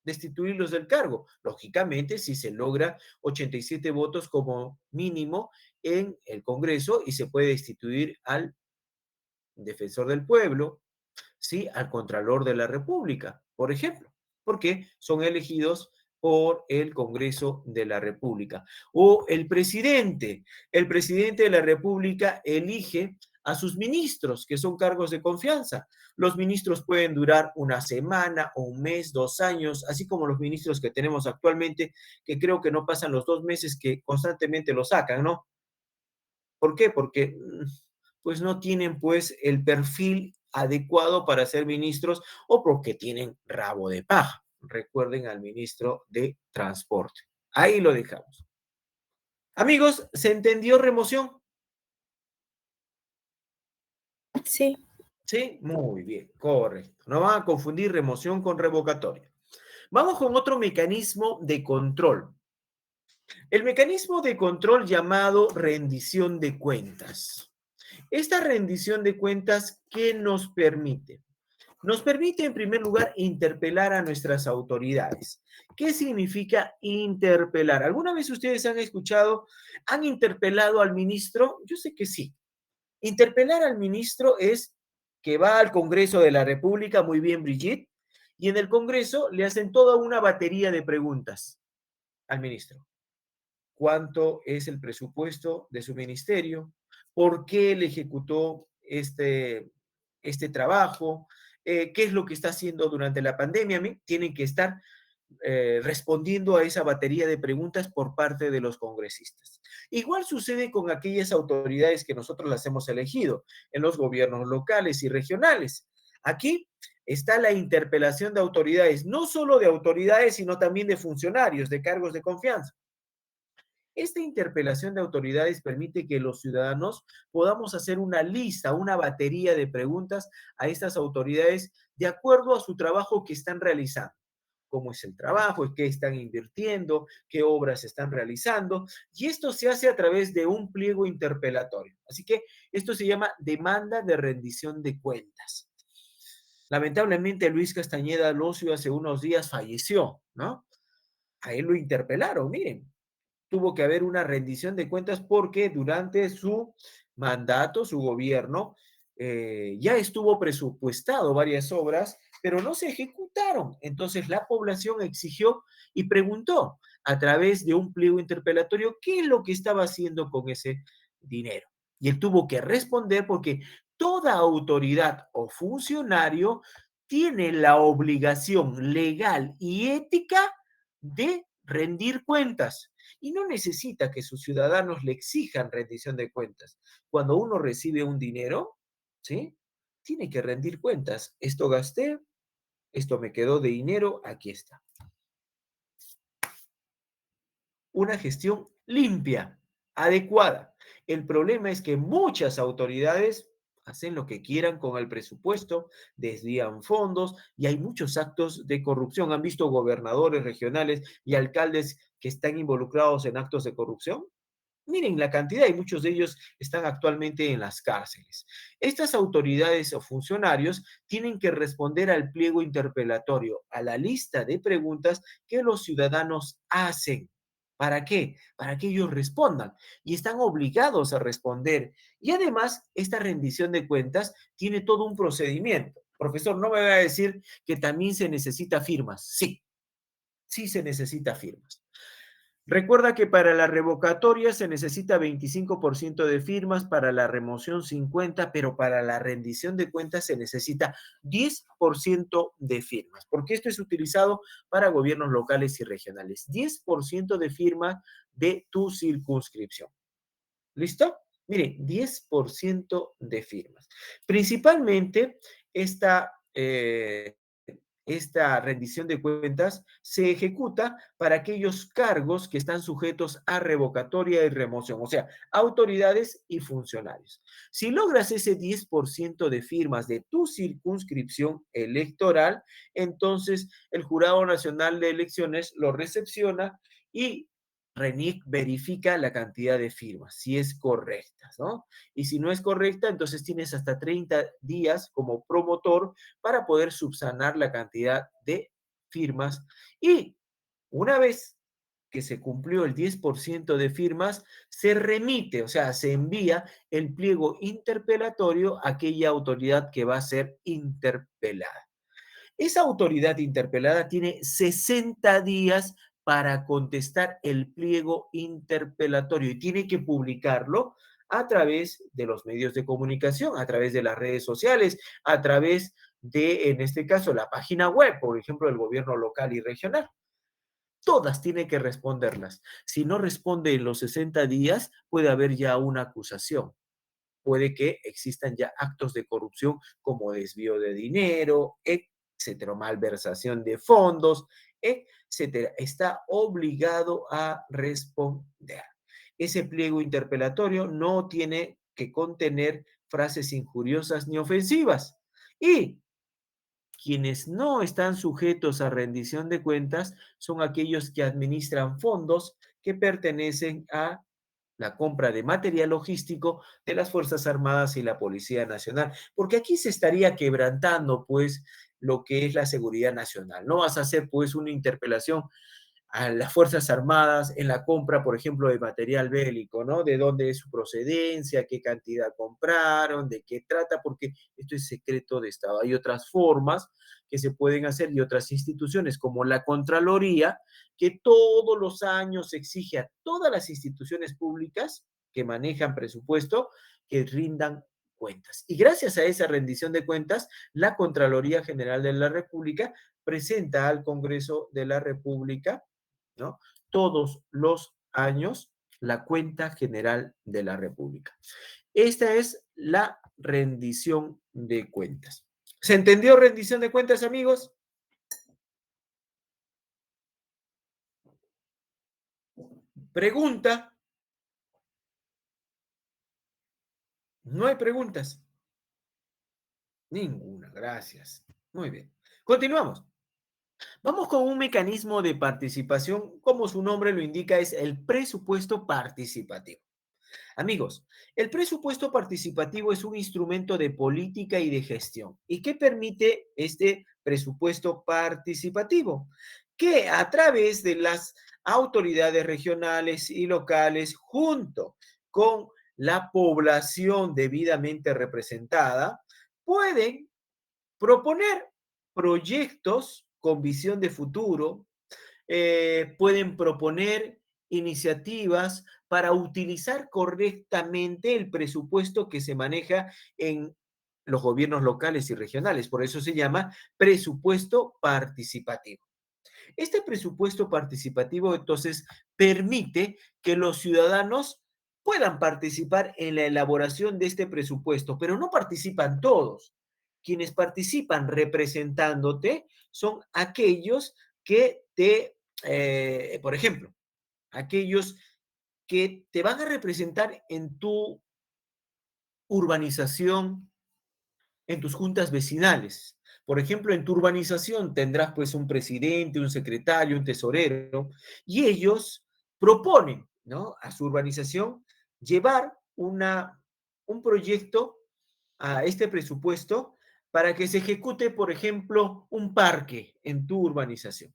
destituirlos del cargo. Lógicamente, si se logra 87 votos como mínimo en el Congreso y se puede destituir al Defensor del Pueblo, ¿sí? Al Contralor de la República, por ejemplo, porque son elegidos por el Congreso de la República. O el presidente de la República elige a sus ministros, que son cargos de confianza. Los ministros pueden durar una semana o un mes, 2 años, así como los ministros que tenemos actualmente, que creo que no pasan los 2 meses que constantemente lo sacan, ¿no? ¿Por qué? Porque pues no tienen pues el perfil adecuado para ser ministros o porque tienen rabo de paja. Recuerden al ministro de Transporte. Ahí lo dejamos. Amigos, ¿se entendió remoción? Sí, Sí, muy bien, correcto. No van a confundir remoción con revocatoria. Vamos con otro mecanismo de control. El mecanismo de control llamado rendición de cuentas. Esta rendición de cuentas, ¿qué nos permite? Nos permite, en primer lugar, interpelar a nuestras autoridades. ¿Qué significa interpelar? ¿Alguna vez ustedes han interpelado al ministro? Yo sé que sí. Interpelar al ministro es que va al Congreso de la República, muy bien, Brigitte, y en el Congreso le hacen toda una batería de preguntas al ministro. ¿Cuánto es el presupuesto de su ministerio? ¿Por qué le ejecutó este trabajo? ¿Qué es lo que está haciendo durante la pandemia? Tienen que estar respondiendo a esa batería de preguntas por parte de los congresistas. Igual sucede con aquellas autoridades que nosotros las hemos elegido en los gobiernos locales y regionales. Aquí está la interpelación de autoridades, no solo de autoridades, sino también de funcionarios, de cargos de confianza. Esta interpelación de autoridades permite que los ciudadanos podamos hacer una lista, una batería de preguntas a estas autoridades de acuerdo a su trabajo que están realizando. Cómo es el trabajo, qué están invirtiendo, qué obras están realizando, y esto se hace a través de un pliego interpelatorio. Así que esto se llama demanda de rendición de cuentas. Lamentablemente, Luis Castañeda Locio hace unos días falleció, ¿no? A él lo interpelaron, miren, tuvo que haber una rendición de cuentas porque durante su mandato, su gobierno, ya estuvo presupuestado varias obras, pero no se ejecutaron. Entonces la población exigió y preguntó a través de un pliego interpelatorio qué es lo que estaba haciendo con ese dinero. Y él tuvo que responder porque toda autoridad o funcionario tiene la obligación legal y ética de rendir cuentas y no necesita que sus ciudadanos le exijan rendición de cuentas. Cuando uno recibe un dinero, ¿sí? Tiene que rendir cuentas. Esto gasté, esto me quedó de dinero, aquí está. Una gestión limpia, adecuada. El problema es que muchas autoridades hacen lo que quieran con el presupuesto, desvían fondos y hay muchos actos de corrupción. ¿Han visto gobernadores regionales y alcaldes que están involucrados en actos de corrupción? Miren la cantidad y muchos de ellos están actualmente en las cárceles. Estas autoridades o funcionarios tienen que responder al pliego interpelatorio, a la lista de preguntas que los ciudadanos hacen. ¿Para qué? Para que ellos respondan y están obligados a responder. Y además, esta rendición de cuentas tiene todo un procedimiento. Profesor, no me va a decir que también se necesita firmas. Sí, sí se necesita firmas. Recuerda que para la revocatoria se necesita 25% de firmas, para la remoción 50%, pero para la rendición de cuentas se necesita 10% de firmas, porque esto es utilizado para gobiernos locales y regionales. 10% de firma de tu circunscripción. ¿Listo? Mire, 10% de firmas. Principalmente esta rendición de cuentas se ejecuta para aquellos cargos que están sujetos a revocatoria y remoción, o sea, autoridades y funcionarios. Si logras ese 10% de firmas de tu circunscripción electoral, entonces el Jurado Nacional de Elecciones lo recepciona y RENIEC verifica la cantidad de firmas, si es correcta, ¿no? Y si no es correcta, entonces tienes hasta 30 días como promotor para poder subsanar la cantidad de firmas. Y una vez que se cumplió el 10% de firmas, se remite, o sea, se envía el pliego interpelatorio a aquella autoridad que va a ser interpelada. Esa autoridad interpelada tiene 60 días para contestar el pliego interpelatorio y tiene que publicarlo a través de los medios de comunicación, a través de las redes sociales, a través de, en este caso, la página web, por ejemplo, del gobierno local y regional. Todas tiene que responderlas. Si no responde en los 60 días, puede haber ya una acusación. Puede que existan ya actos de corrupción como desvío de dinero, etcétera, malversación de fondos, etcétera. Está obligado a responder. Ese pliego interpelatorio no tiene que contener frases injuriosas ni ofensivas. Y quienes no están sujetos a rendición de cuentas son aquellos que administran fondos que pertenecen a la compra de material logístico de las Fuerzas Armadas y la Policía Nacional, porque aquí se estaría quebrantando, pues, lo que es la seguridad nacional. No vas a hacer, pues, una interpelación a las Fuerzas Armadas en la compra, por ejemplo, de material bélico, ¿no? De dónde es su procedencia, qué cantidad compraron, de qué trata, porque esto es secreto de Estado. Hay otras formas que se pueden hacer y otras instituciones como la Contraloría, que todos los años exige a todas las instituciones públicas que manejan presupuesto que rindan cuentas. Y gracias a esa rendición de cuentas, la Contraloría General de la República presenta al Congreso de la República, ¿no? Todos los años la cuenta general de la República. Esta es la rendición de cuentas. ¿Se entendió rendición de cuentas, amigos? Pregunta. No hay preguntas. Ninguna, gracias. Muy bien. Continuamos. Vamos con un mecanismo de participación, como su nombre lo indica, es el presupuesto participativo. Amigos, el presupuesto participativo es un instrumento de política y de gestión. ¿Y qué permite este presupuesto participativo? Que a través de las autoridades regionales y locales, junto con la población debidamente representada, pueden proponer proyectos con visión de futuro, pueden proponer iniciativas para utilizar correctamente el presupuesto que se maneja en los gobiernos locales y regionales. Por eso se llama presupuesto participativo. Este presupuesto participativo, entonces, permite que los ciudadanos puedan participar en la elaboración de este presupuesto, pero no participan todos. Quienes participan representándote son aquellos que por ejemplo, aquellos que te van a representar en tu urbanización, en tus juntas vecinales. Por ejemplo, en tu urbanización tendrás pues un presidente, un secretario, un tesorero, y ellos proponen, ¿no? A su urbanización llevar un proyecto a este presupuesto para que se ejecute, por ejemplo, un parque en tu urbanización.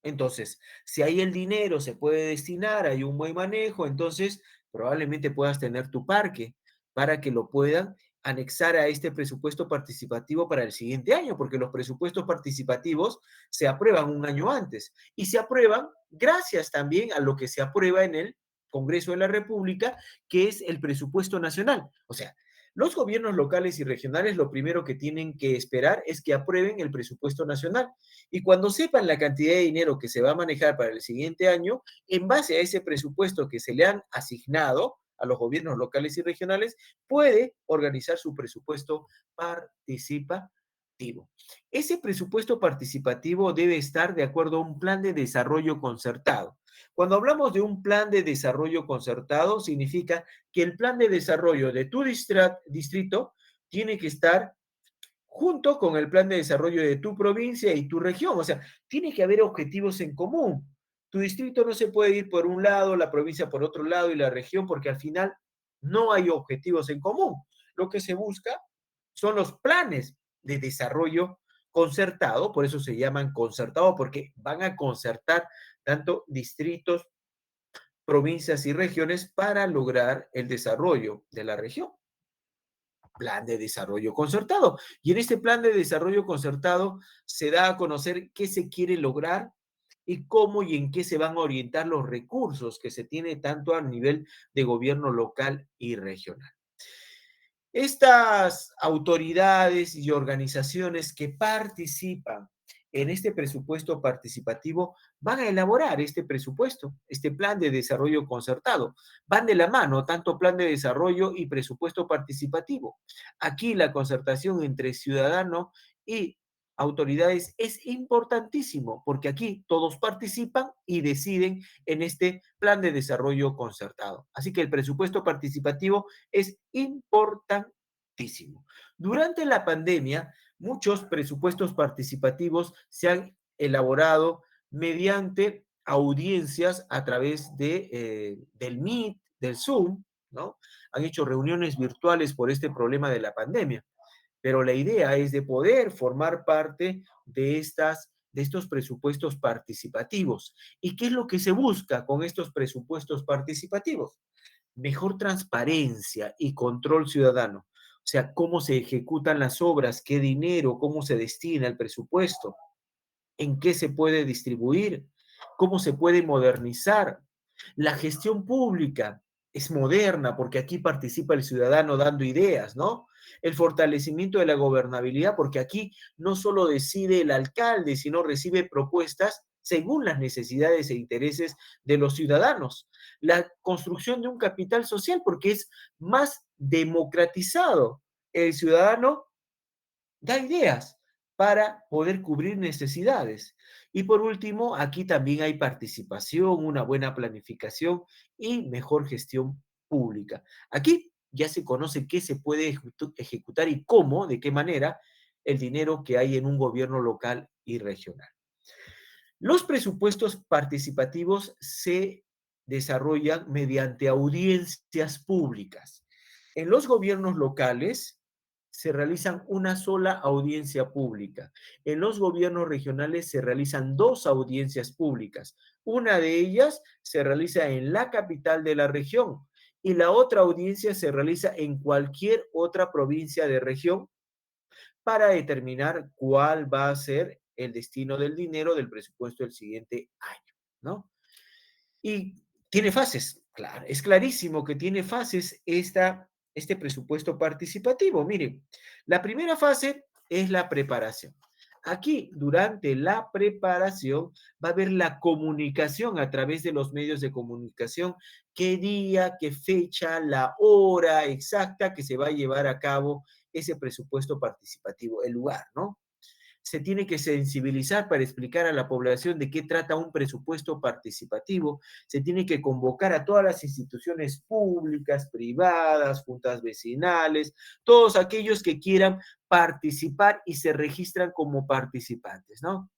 Entonces, si hay el dinero, se puede destinar, hay un buen manejo, entonces probablemente puedas tener tu parque para que lo puedan anexar a este presupuesto participativo para el siguiente año, porque los presupuestos participativos se aprueban un año antes y se aprueban gracias también a lo que se aprueba en el Congreso de la República, que es el presupuesto nacional. O sea, los gobiernos locales y regionales lo primero que tienen que esperar es que aprueben el presupuesto nacional. Y cuando sepan la cantidad de dinero que se va a manejar para el siguiente año, en base a ese presupuesto que se le han asignado a los gobiernos locales y regionales, puede organizar su presupuesto participativo. Ese presupuesto participativo debe estar de acuerdo a un plan de desarrollo concertado. Cuando hablamos de un plan de desarrollo concertado, significa que el plan de desarrollo de tu distrito tiene que estar junto con el plan de desarrollo de tu provincia y tu región. O sea, tiene que haber objetivos en común. Tu distrito no se puede ir por un lado, la provincia por otro lado y la región, porque al final no hay objetivos en común. Lo que se busca son los planes de desarrollo concertado, por eso se llaman concertado, porque van a concertar tanto distritos, provincias y regiones para lograr el desarrollo de la región. Plan de desarrollo concertado. Y en este plan de desarrollo concertado se da a conocer qué se quiere lograr y cómo y en qué se van a orientar los recursos que se tiene tanto a nivel de gobierno local y regional. Estas autoridades y organizaciones que participan en este presupuesto participativo van a elaborar este presupuesto, este plan de desarrollo concertado. Van de la mano, tanto plan de desarrollo y presupuesto participativo. Aquí la concertación entre ciudadano y autoridades es importantísimo, porque aquí todos participan y deciden en este plan de desarrollo concertado. Así que el presupuesto participativo es importantísimo. Durante la pandemia, muchos presupuestos participativos se han elaborado mediante audiencias a través del Meet, del Zoom, ¿no? Han hecho reuniones virtuales por este problema de la pandemia, pero la idea es de poder formar parte de estos presupuestos participativos. ¿Y qué es lo que se busca con estos presupuestos participativos? Mejor transparencia y control ciudadano. O sea, cómo se ejecutan las obras, qué dinero, cómo se destina el presupuesto, en qué se puede distribuir, cómo se puede modernizar. La gestión pública es moderna porque aquí participa el ciudadano dando ideas, ¿no? El fortalecimiento de la gobernabilidad porque aquí no solo decide el alcalde, sino recibe propuestas según las necesidades e intereses de los ciudadanos. La construcción de un capital social porque es más democratizado. El ciudadano da ideas para poder cubrir necesidades. Y por último, aquí también hay participación, una buena planificación y mejor gestión pública. Aquí ya se conoce qué se puede ejecutar y cómo, de qué manera, el dinero que hay en un gobierno local y regional. Los presupuestos participativos se desarrollan mediante audiencias públicas. En los gobiernos locales se realizan una sola audiencia pública. En los gobiernos regionales se realizan dos audiencias públicas. Una de ellas se realiza en la capital de la región y la otra audiencia se realiza en cualquier otra provincia de región para determinar cuál va a ser el destino del dinero del presupuesto del siguiente año, ¿no? Y tiene fases, claro, es clarísimo que tiene fases este presupuesto participativo. Miren, la primera fase es la preparación. Aquí, durante la preparación, va a haber la comunicación a través de los medios de comunicación, qué día, qué fecha, la hora exacta que se va a llevar a cabo ese presupuesto participativo, el lugar, ¿no? Se tiene que sensibilizar para explicar a la población de qué trata un presupuesto participativo, se tiene que convocar a todas las instituciones públicas, privadas, juntas vecinales, todos aquellos que quieran participar y se registran como participantes, ¿no?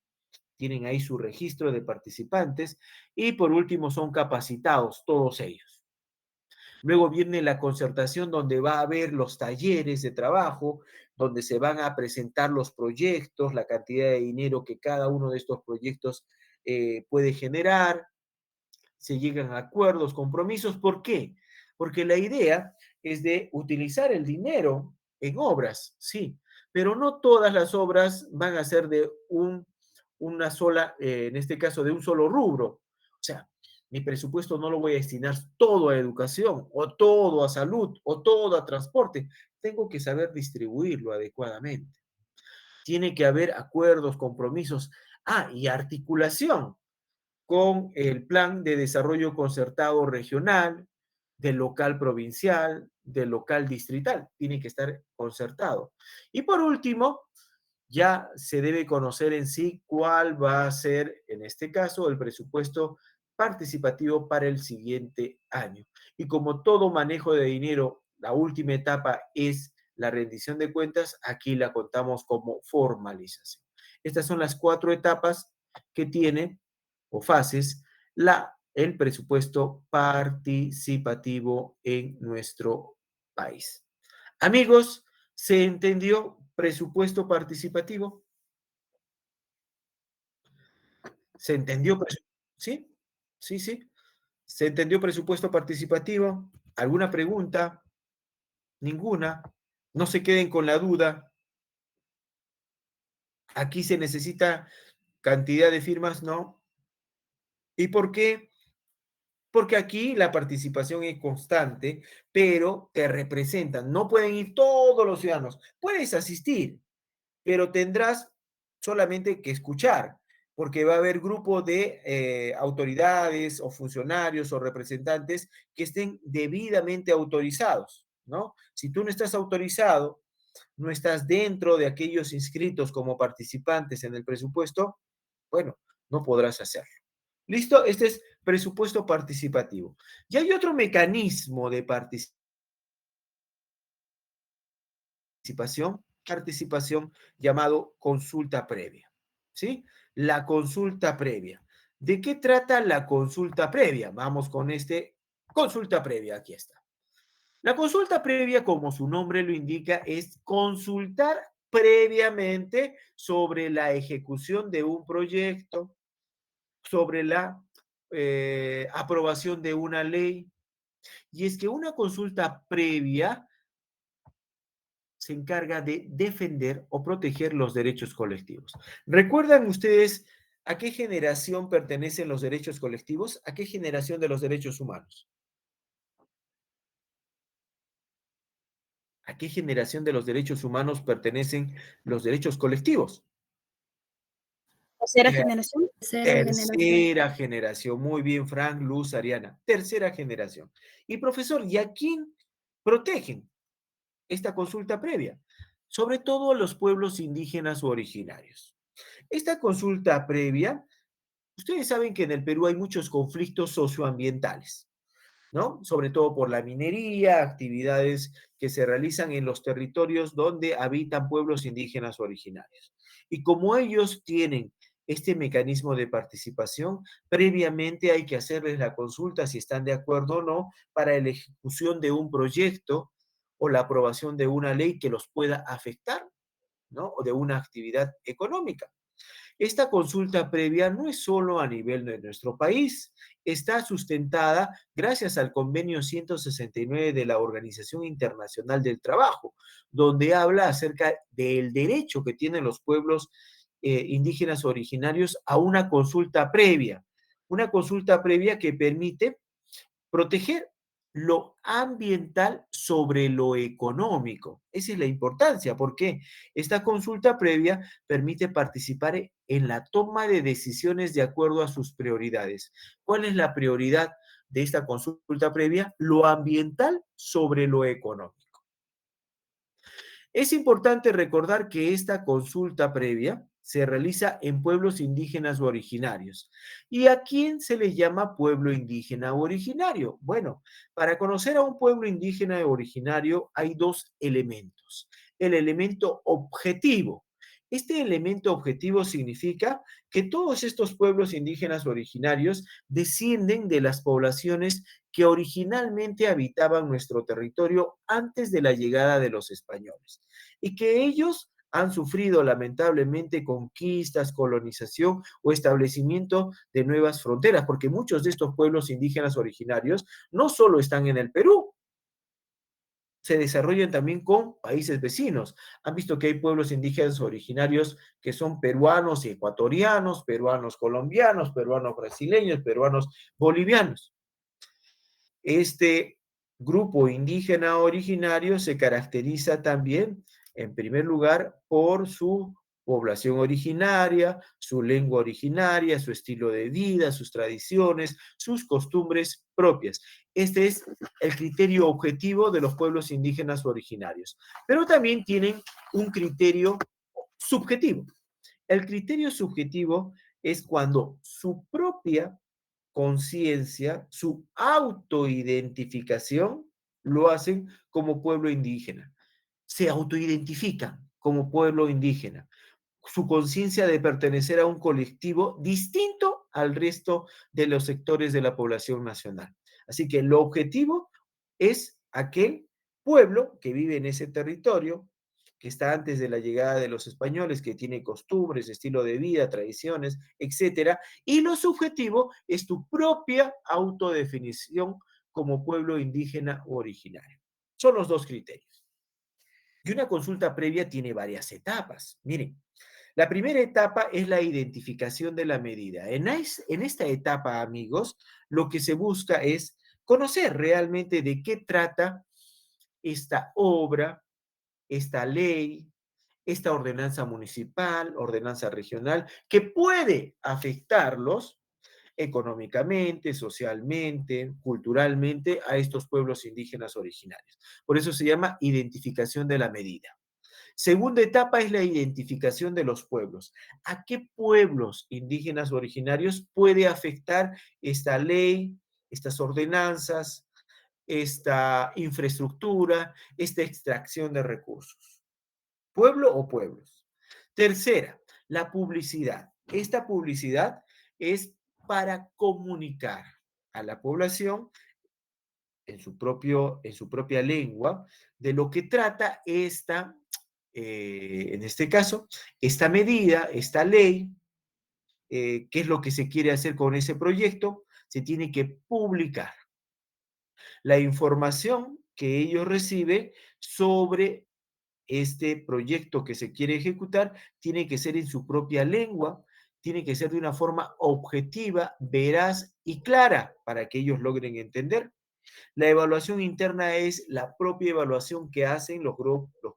Tienen ahí su registro de participantes y por último son capacitados todos ellos. Luego viene la concertación donde va a haber los talleres de trabajo, donde se van a presentar los proyectos, la cantidad de dinero que cada uno de estos proyectos puede generar, se llegan a acuerdos, compromisos. ¿Por qué? Porque la idea es de utilizar el dinero en obras, sí, pero no todas las obras van a ser de una sola, en este caso, de un solo rubro. O sea, mi presupuesto no lo voy a destinar todo a educación, o todo a salud, o todo a transporte. Tengo que saber distribuirlo adecuadamente. Tiene que haber acuerdos, compromisos. Ah, y articulación con el plan de desarrollo concertado regional, del local provincial, del local distrital. Tiene que estar concertado. Y por último, ya se debe conocer en sí cuál va a ser, en este caso, el presupuesto participativo para el siguiente año. Y como todo manejo de dinero, la última etapa es la rendición de cuentas, aquí la contamos como formalización. Estas son las 4 etapas que tiene o fases el presupuesto participativo en nuestro país. Amigos, ¿se entendió presupuesto participativo? ¿Se entendió? ¿Sí? Sí, sí. ¿Se entendió presupuesto participativo? ¿Alguna pregunta? Ninguna. No se queden con la duda. Aquí se necesita cantidad de firmas, ¿no? ¿Y por qué? Porque aquí la participación es constante, pero te representan. No pueden ir todos los ciudadanos. Puedes asistir, pero tendrás solamente que escuchar, porque va a haber grupo de autoridades o funcionarios o representantes que estén debidamente autorizados, ¿no? Si tú no estás autorizado, no estás dentro de aquellos inscritos como participantes en el presupuesto, bueno, no podrás hacerlo. ¿Listo? Este es presupuesto participativo. Y hay otro mecanismo de participación llamado consulta previa. ¿Sí? La consulta previa. ¿De qué trata la consulta previa? Vamos con consulta previa, aquí está. La consulta previa, como su nombre lo indica, es consultar previamente sobre la ejecución de un proyecto, sobre la aprobación de una ley. Y es que una consulta previa se encarga de defender o proteger los derechos colectivos. ¿Recuerdan ustedes a qué generación pertenecen los derechos colectivos? ¿A qué generación de los derechos humanos? ¿A qué generación de los derechos humanos pertenecen los derechos colectivos? Tercera generación. Tercera generación. Tercera generación. Muy bien, Frank, Luz, Ariana. Tercera generación. Y profesor, ¿y a quién protegen esta consulta previa? Sobre todo a los pueblos indígenas o originarios. Esta consulta previa, ustedes saben que en el Perú hay muchos conflictos socioambientales, ¿no? Sobre todo por la minería, actividades que se realizan en los territorios donde habitan pueblos indígenas originarios. Y como ellos tienen este mecanismo de participación, previamente hay que hacerles la consulta si están de acuerdo o no para la ejecución de un proyecto o la aprobación de una ley que los pueda afectar, ¿no? O de una actividad económica. Esta consulta previa no es solo a nivel de nuestro país, está sustentada gracias al convenio 169 de la Organización Internacional del Trabajo, donde habla acerca del derecho que tienen los pueblos indígenas originarios a una consulta previa que permite proteger lo ambiental sobre lo económico. Esa es la importancia, porque esta consulta previa permite participar en la toma de decisiones de acuerdo a sus prioridades. ¿Cuál es la prioridad de esta consulta previa? Lo ambiental sobre lo económico. Es importante recordar que esta consulta previa se realiza en pueblos indígenas o originarios. ¿Y a quién se le llama pueblo indígena o originario? Bueno, para conocer a un pueblo indígena o originario hay dos elementos. El elemento objetivo. Este elemento objetivo significa que todos estos pueblos indígenas originarios descienden de las poblaciones que originalmente habitaban nuestro territorio antes de la llegada de los españoles y que ellos han sufrido lamentablemente conquistas, colonización o establecimiento de nuevas fronteras, porque muchos de estos pueblos indígenas originarios no solo están en el Perú, se desarrollan también con países vecinos. Han visto que hay pueblos indígenas originarios que son peruanos y ecuatorianos, peruanos colombianos, peruanos brasileños, peruanos bolivianos. Este grupo indígena originario se caracteriza también, en primer lugar, por su población originaria, su lengua originaria, su estilo de vida, sus tradiciones, sus costumbres propias. Este es el criterio objetivo de los pueblos indígenas originarios. Pero también tienen un criterio subjetivo. El criterio subjetivo es cuando su propia conciencia, su autoidentificación, lo hacen como pueblo indígena. Se autoidentifican como pueblo indígena. Su conciencia de pertenecer a un colectivo distinto al resto de los sectores de la población nacional. Así que lo objetivo es aquel pueblo que vive en ese territorio, que está antes de la llegada de los españoles, que tiene costumbres, estilo de vida, tradiciones, etcétera, y lo subjetivo es tu propia autodefinición como pueblo indígena o originario. Son los dos criterios. Y una consulta previa tiene varias etapas. Miren, la primera etapa es la identificación de la medida. En esta etapa, amigos, lo que se busca es conocer realmente de qué trata esta obra, esta ley, esta ordenanza municipal, ordenanza regional, que puede afectarlos económicamente, socialmente, culturalmente a estos pueblos indígenas originarios. Por eso se llama identificación de la medida. Segunda etapa es la identificación de los pueblos. ¿A qué pueblos indígenas originarios puede afectar esta ley, estas ordenanzas, esta infraestructura, esta extracción de recursos? ¿Pueblo o pueblos? Tercera, la publicidad. Esta publicidad es para comunicar a la población en su propia lengua de lo que trata en este caso, esta medida, esta ley, qué es lo que se quiere hacer con ese proyecto, se tiene que publicar. La información que ellos reciben sobre este proyecto que se quiere ejecutar tiene que ser en su propia lengua, tiene que ser de una forma objetiva, veraz y clara para que ellos logren entender. La evaluación interna es la propia evaluación que hacen los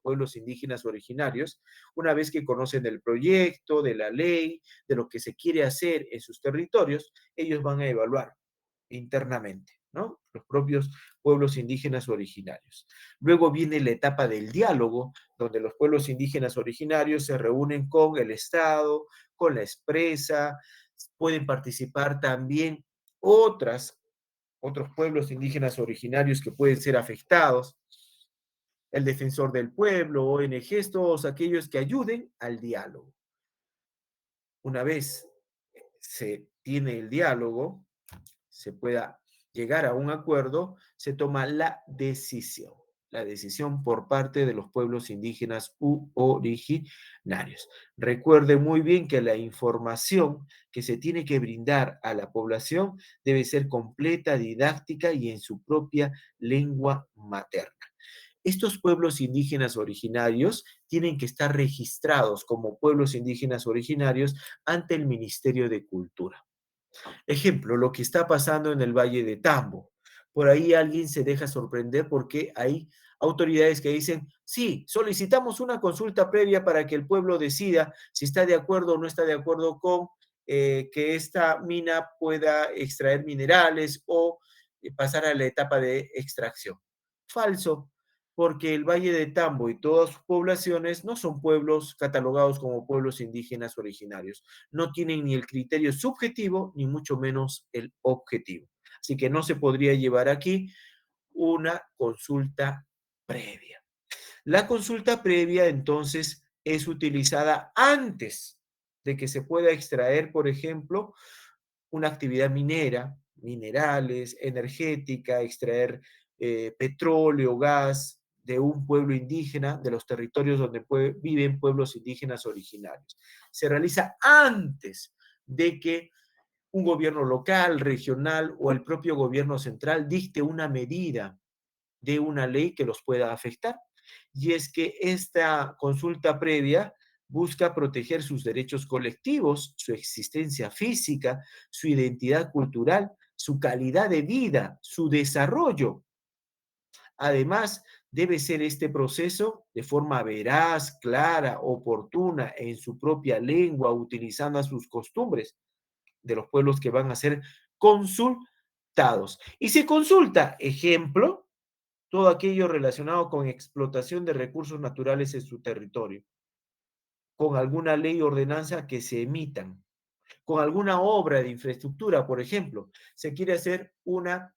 pueblos indígenas originarios una vez que conocen del proyecto, de la ley, de lo que se quiere hacer en sus territorios, ellos van a evaluar internamente, ¿no? Los propios pueblos indígenas originarios. Luego viene la etapa del diálogo, donde los pueblos indígenas originarios se reúnen con el Estado, con la expresa, pueden participar también otros pueblos indígenas originarios que pueden ser afectados, el defensor del pueblo, ONGs, todos aquellos que ayuden al diálogo. Una vez se tiene el diálogo, se pueda llegar a un acuerdo, se toma la decisión por parte de los pueblos indígenas u originarios. Recuerde muy bien que la información que se tiene que brindar a la población debe ser completa, didáctica y en su propia lengua materna. Estos pueblos indígenas originarios tienen que estar registrados como pueblos indígenas originarios ante el Ministerio de Cultura. Ejemplo, lo que está pasando en el Valle de Tambo. Por ahí alguien se deja sorprender porque hay autoridades que dicen, sí, solicitamos una consulta previa para que el pueblo decida si está de acuerdo o no está de acuerdo con que esta mina pueda extraer minerales o pasar a la etapa de extracción. Falso, porque el Valle de Tambo y todas sus poblaciones no son pueblos catalogados como pueblos indígenas originarios. No tienen ni el criterio subjetivo, ni mucho menos el objetivo. Así que no se podría llevar aquí una consulta previa. La consulta previa, entonces, es utilizada antes de que se pueda extraer, por ejemplo, una actividad minera, minerales, energética, extraer petróleo, gas de un pueblo indígena, de los territorios donde viven pueblos indígenas originarios. Se realiza antes de que un gobierno local, regional o el propio gobierno central dicte una medida de una ley que los pueda afectar. Y es que esta consulta previa busca proteger sus derechos colectivos, su existencia física, su identidad cultural, su calidad de vida, su desarrollo. Además Debe ser este proceso de forma veraz, clara, oportuna, en su propia lengua, utilizando sus costumbres de los pueblos que van a ser consultados. Y se consulta, ejemplo, todo aquello relacionado con explotación de recursos naturales en su territorio, con alguna ley o ordenanza que se emitan, con alguna obra de infraestructura, por ejemplo, se quiere hacer una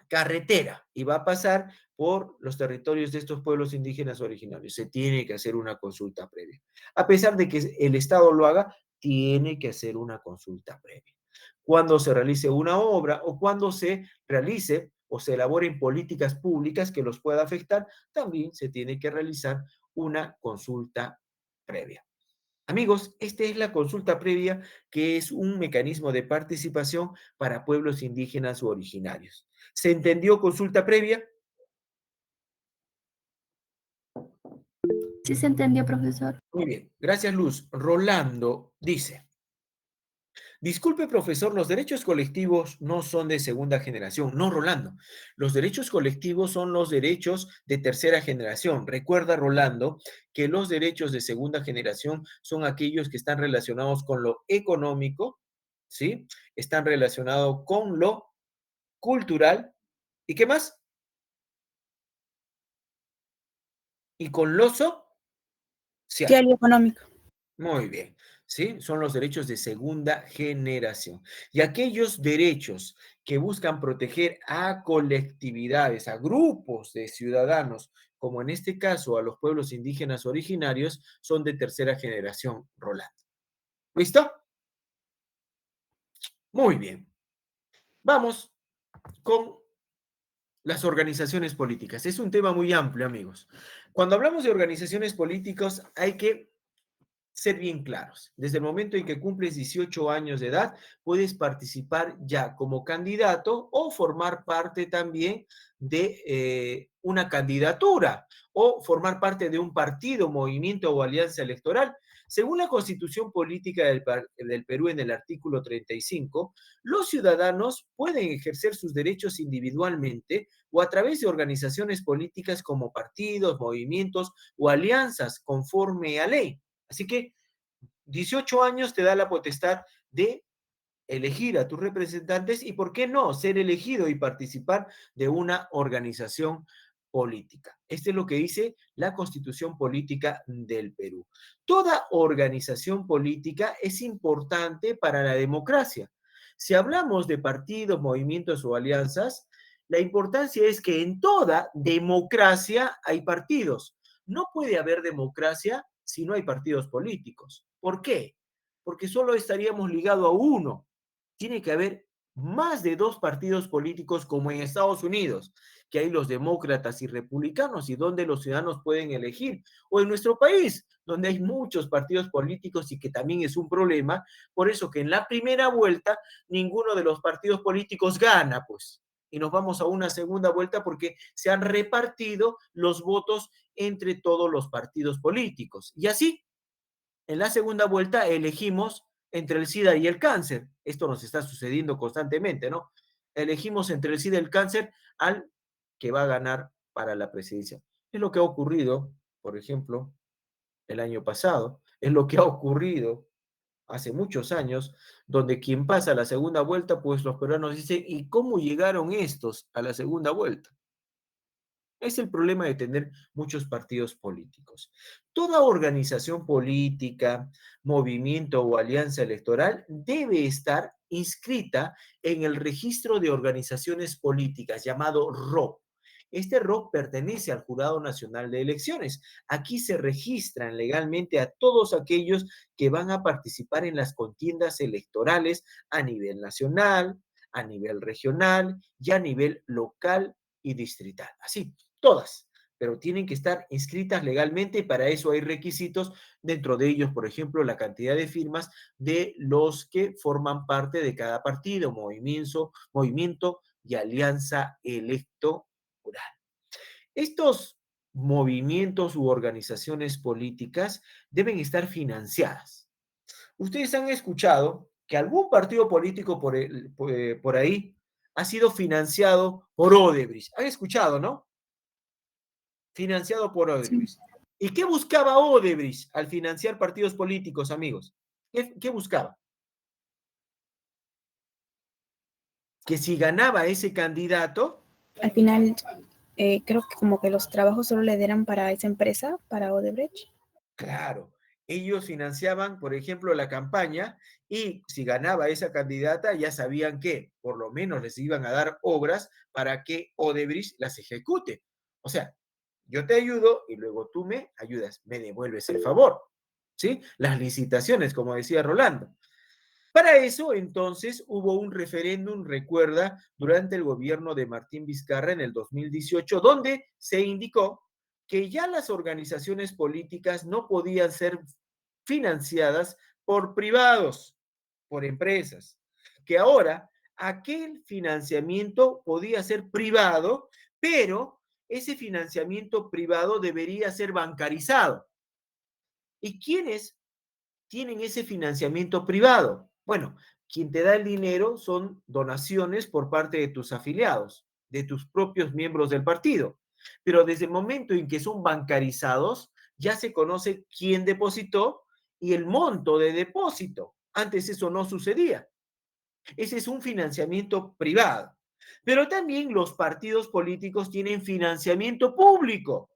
carretera y va a pasar por los territorios de estos pueblos indígenas originarios. Se tiene que hacer una consulta previa. A pesar de que el Estado lo haga, tiene que hacer una consulta previa. Cuando se realice una obra o cuando se realice o se elaboren políticas públicas que los pueda afectar, también se tiene que realizar una consulta previa. Amigos, esta es la consulta previa, que es un mecanismo de participación para pueblos indígenas u originarios. ¿Se entendió consulta previa? Sí se entendió, profesor. Muy bien, gracias Luz. Rolando dice, disculpe profesor, los derechos colectivos no son de segunda generación. No, Rolando, los derechos colectivos son los derechos de tercera generación. Recuerda, Rolando, que los derechos de segunda generación son aquellos que están relacionados con lo económico, ¿sí? Están relacionados con lo cultural. ¿Y qué más? Y con lo social. Social y económico. Muy bien, ¿sí? Son los derechos de segunda generación. Y aquellos derechos que buscan proteger a colectividades, a grupos de ciudadanos, como en este caso a los pueblos indígenas originarios, son de tercera generación, Rolando. ¿Listo? Muy bien. Vamos con las organizaciones políticas. Es un tema muy amplio, amigos. Cuando hablamos de organizaciones políticas, hay que ser bien claros. Desde el momento en que cumples 18 años de edad, puedes participar ya como candidato o formar parte también de una candidatura o formar parte de un partido, movimiento o alianza electoral. Según la Constitución Política del Perú, en el artículo 35, los ciudadanos pueden ejercer sus derechos individualmente o a través de organizaciones políticas como partidos, movimientos o alianzas conforme a ley. Así que 18 años te da la potestad de elegir a tus representantes y, ¿por qué no?, ser elegido y participar de una organización política. Esto es lo que dice la Constitución Política del Perú. Toda organización política es importante para la democracia. Si hablamos de partidos, movimientos o alianzas, la importancia es que en toda democracia hay partidos. No puede haber democracia si no hay partidos políticos. ¿Por qué? Porque solo estaríamos ligados a uno. Tiene que haber más de dos partidos políticos, como en Estados Unidos, que hay los demócratas y republicanos y donde los ciudadanos pueden elegir, o en nuestro país, donde hay muchos partidos políticos y que también es un problema, por eso que en la primera vuelta ninguno de los partidos políticos gana, pues, y nos vamos a una segunda vuelta porque se han repartido los votos entre todos los partidos políticos. Y así, en la segunda vuelta elegimos entre el SIDA y el cáncer. Esto nos está sucediendo constantemente, ¿no? Elegimos entre el SIDA y el cáncer al que va a ganar para la presidencia. Es lo que ha ocurrido, por ejemplo, el año pasado. Es lo que ha ocurrido hace muchos años, donde quien pasa a la segunda vuelta, pues los peruanos dicen, ¿y cómo llegaron estos a la segunda vuelta? Es el problema de tener muchos partidos políticos. Toda organización política, movimiento o alianza electoral debe estar inscrita en el registro de organizaciones políticas llamado ROP. Este ROP pertenece al Jurado Nacional de Elecciones. Aquí se registran legalmente a todos aquellos que van a participar en las contiendas electorales a nivel nacional, a nivel regional y a nivel local y distrital. Así, todas, pero tienen que estar inscritas legalmente y para eso hay requisitos, dentro de ellos, por ejemplo, la cantidad de firmas de los que forman parte de cada partido, movimiento y alianza electoral. Estos movimientos u organizaciones políticas deben estar financiadas. Ustedes han escuchado que algún partido político por ahí ha sido financiado por Odebrecht. ¿Han escuchado, no? financiado por Sí. Odebrecht. ¿Y qué buscaba Odebrecht al financiar partidos políticos, amigos? ¿Qué buscaba? Que si ganaba ese candidato, Al final, creo que como que los trabajos solo le dieran para esa empresa, para Odebrecht. claro, ellos financiaban, por ejemplo, la campaña y si ganaba esa candidata, ya sabían que por lo menos les iban a dar obras para que Odebrecht las ejecute. O sea, yo te ayudo y luego tú me ayudas, me devuelves el favor. ¿Sí? Las licitaciones, como decía Rolando. Para eso, entonces, hubo un referéndum, recuerda, durante el gobierno de Martín Vizcarra en el 2018, donde se indicó que ya las organizaciones políticas no podían ser financiadas por privados, por empresas, que ahora aquel financiamiento podía ser privado, pero ese financiamiento privado debería ser bancarizado. ¿Y quiénes tienen ese financiamiento privado? Bueno, quien te da el dinero son donaciones por parte de tus afiliados, de tus propios miembros del partido. Pero desde el momento en que son bancarizados, ya se conoce quién depositó y el monto de depósito. Antes eso no sucedía. Ese es un financiamiento privado. Pero también los partidos políticos tienen financiamiento público.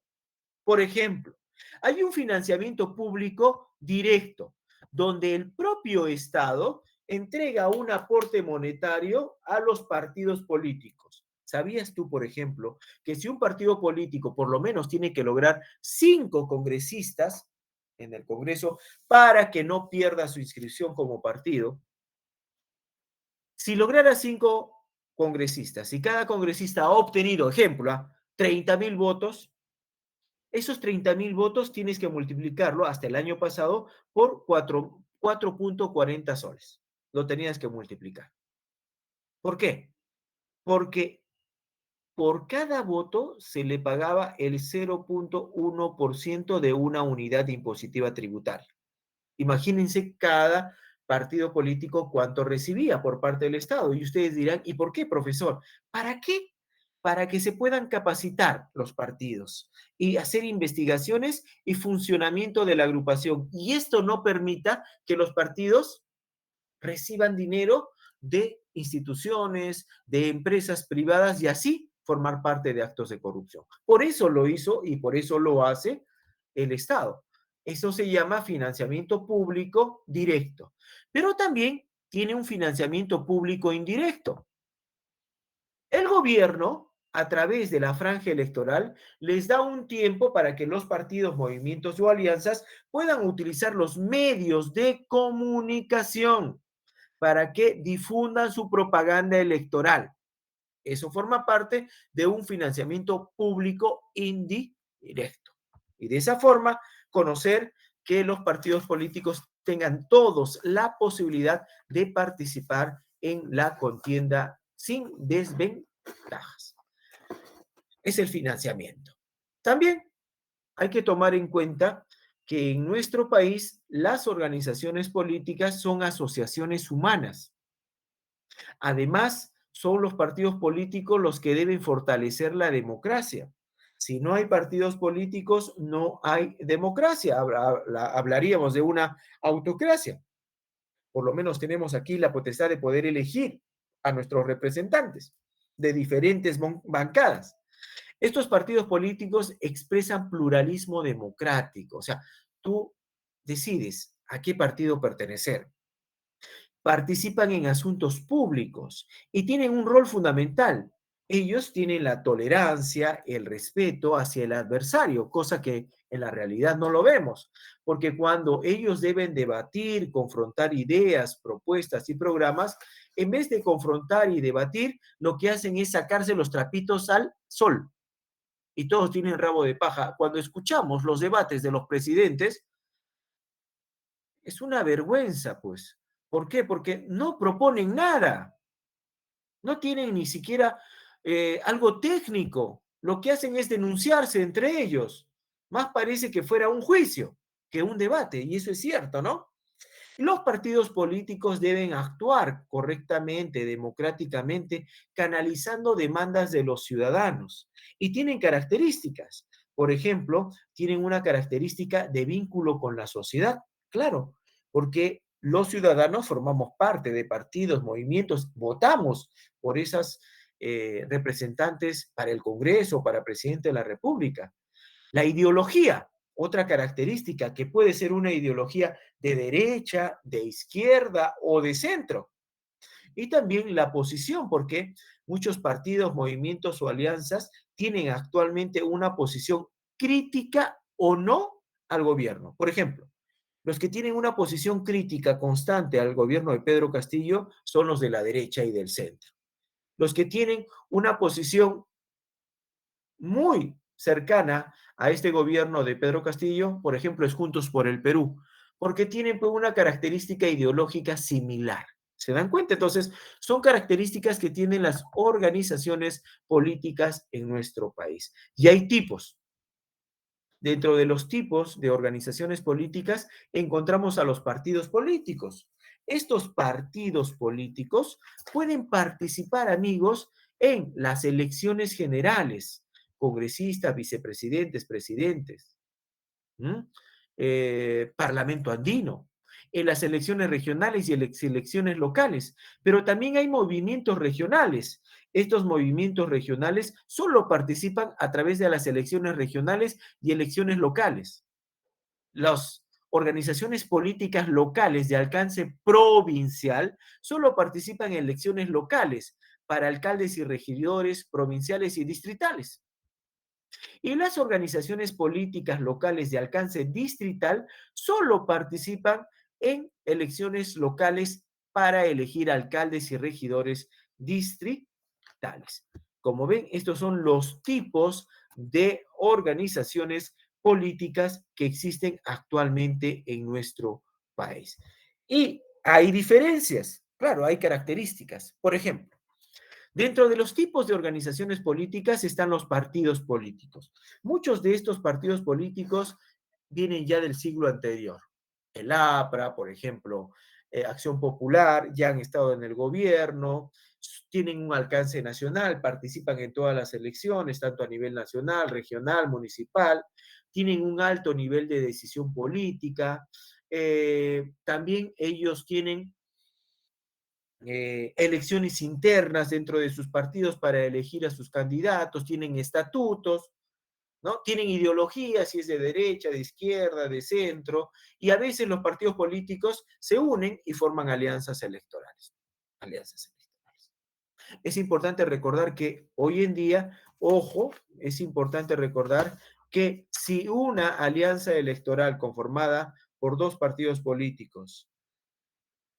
Por ejemplo, hay un financiamiento público directo, donde el propio Estado entrega un aporte monetario a los partidos políticos. ¿Sabías tú, por ejemplo, que si un partido político por lo menos tiene que lograr 5 congresistas en el Congreso para que no pierda su inscripción como partido? Si lograra 5 congresistas y cada congresista ha obtenido, ejemplo, 30.000 votos, esos 30.000 votos tienes que multiplicarlo hasta el año pasado por 4.40 soles. Lo tenías que multiplicar. ¿Por qué? Porque por cada voto se le pagaba el 0.1% de una unidad impositiva tributaria. Imagínense cada partido político cuánto recibía por parte del Estado. Y ustedes dirán, ¿y por qué, profesor? ¿Para qué? Para que se puedan capacitar los partidos y hacer investigaciones y funcionamiento de la agrupación. Y esto no permita que los partidos reciban dinero de instituciones, de empresas privadas y así formar parte de actos de corrupción. Por eso lo hizo y por eso lo hace el Estado. Eso se llama financiamiento público directo, pero también tiene un financiamiento público indirecto. El gobierno, a través de la franja electoral, les da un tiempo para que los partidos, movimientos o alianzas puedan utilizar los medios de comunicación para que difundan su propaganda electoral. Eso forma parte de un financiamiento público indirecto. Y de esa forma, conocer que los partidos políticos tengan todos la posibilidad de participar en la contienda sin desventajas. Es el financiamiento. También hay que tomar en cuenta que en nuestro país las organizaciones políticas son asociaciones humanas. Además, son los partidos políticos los que deben fortalecer la democracia. Si no hay partidos políticos, no hay democracia. Hablaríamos de una autocracia. Por lo menos tenemos aquí la potestad de poder elegir a nuestros representantes de diferentes bancadas. Estos partidos políticos expresan pluralismo democrático, o sea, tú decides a qué partido pertenecer. Participan en asuntos públicos y tienen un rol fundamental. Ellos tienen la tolerancia, el respeto hacia el adversario, cosa que en la realidad no lo vemos, porque cuando ellos deben debatir, confrontar ideas, propuestas y programas, en vez de confrontar y debatir, lo que hacen es sacarse los trapitos al sol y todos tienen rabo de paja. Cuando escuchamos los debates de los presidentes, es una vergüenza, pues. ¿Por qué? Porque no proponen nada, no tienen ni siquiera algo técnico. Lo que hacen es denunciarse entre ellos. Más parece que fuera un juicio que un debate, y eso es cierto, ¿no? Los partidos políticos deben actuar correctamente, democráticamente, canalizando demandas de los ciudadanos. Y tienen características. por ejemplo, tienen una característica de vínculo con la sociedad. Claro, porque los ciudadanos formamos parte de partidos, movimientos, votamos por esas representantes para el Congreso, para presidente de la República. La ideología, otra característica que puede ser una ideología de derecha, de izquierda o de centro. Y también la posición, porque muchos partidos, movimientos o alianzas tienen actualmente una posición crítica o no al gobierno. Por ejemplo, los que tienen una posición crítica constante al gobierno de Pedro Castillo son los de la derecha y del centro. Los que tienen una posición muy cercana a este gobierno de Pedro Castillo, por ejemplo, es Juntos por el Perú, porque tienen pues, una característica ideológica similar. ¿Se dan cuenta? Entonces, son características que tienen las organizaciones políticas en nuestro país. Y hay tipos. Dentro de los tipos de organizaciones políticas encontramos a los partidos políticos. Estos partidos políticos pueden participar, amigos, en las elecciones generales, congresistas, vicepresidentes, presidentes, ¿m? Parlamento andino, en las elecciones regionales y en las elecciones locales, pero también hay movimientos regionales. Estos movimientos regionales solo participan a través de las elecciones regionales y elecciones locales. Las organizaciones políticas locales de alcance provincial solo participan en elecciones locales para alcaldes y regidores provinciales y distritales. Y las organizaciones políticas locales de alcance distrital solo participan en elecciones locales para elegir alcaldes y regidores distritales. Como ven, estos son los tipos de organizaciones políticas que existen actualmente en nuestro país. Y hay diferencias, claro, hay características. Por ejemplo, dentro de los tipos de organizaciones políticas están los partidos políticos. Muchos de estos partidos políticos vienen ya del siglo anterior. El APRA, por ejemplo, Acción Popular, ya han estado en el gobierno, tienen un alcance nacional, participan en todas las elecciones, tanto a nivel nacional, regional, municipal, tienen un alto nivel de decisión política. También ellos tienen elecciones internas dentro de sus partidos para elegir a sus candidatos, tienen estatutos, ¿no? Tienen ideología, si es de derecha, de izquierda, de centro, y a veces los partidos políticos se unen y forman alianzas electorales. Alianzas electorales. Es importante recordar que hoy en día, ojo, es importante recordar que si una alianza electoral conformada por dos partidos políticos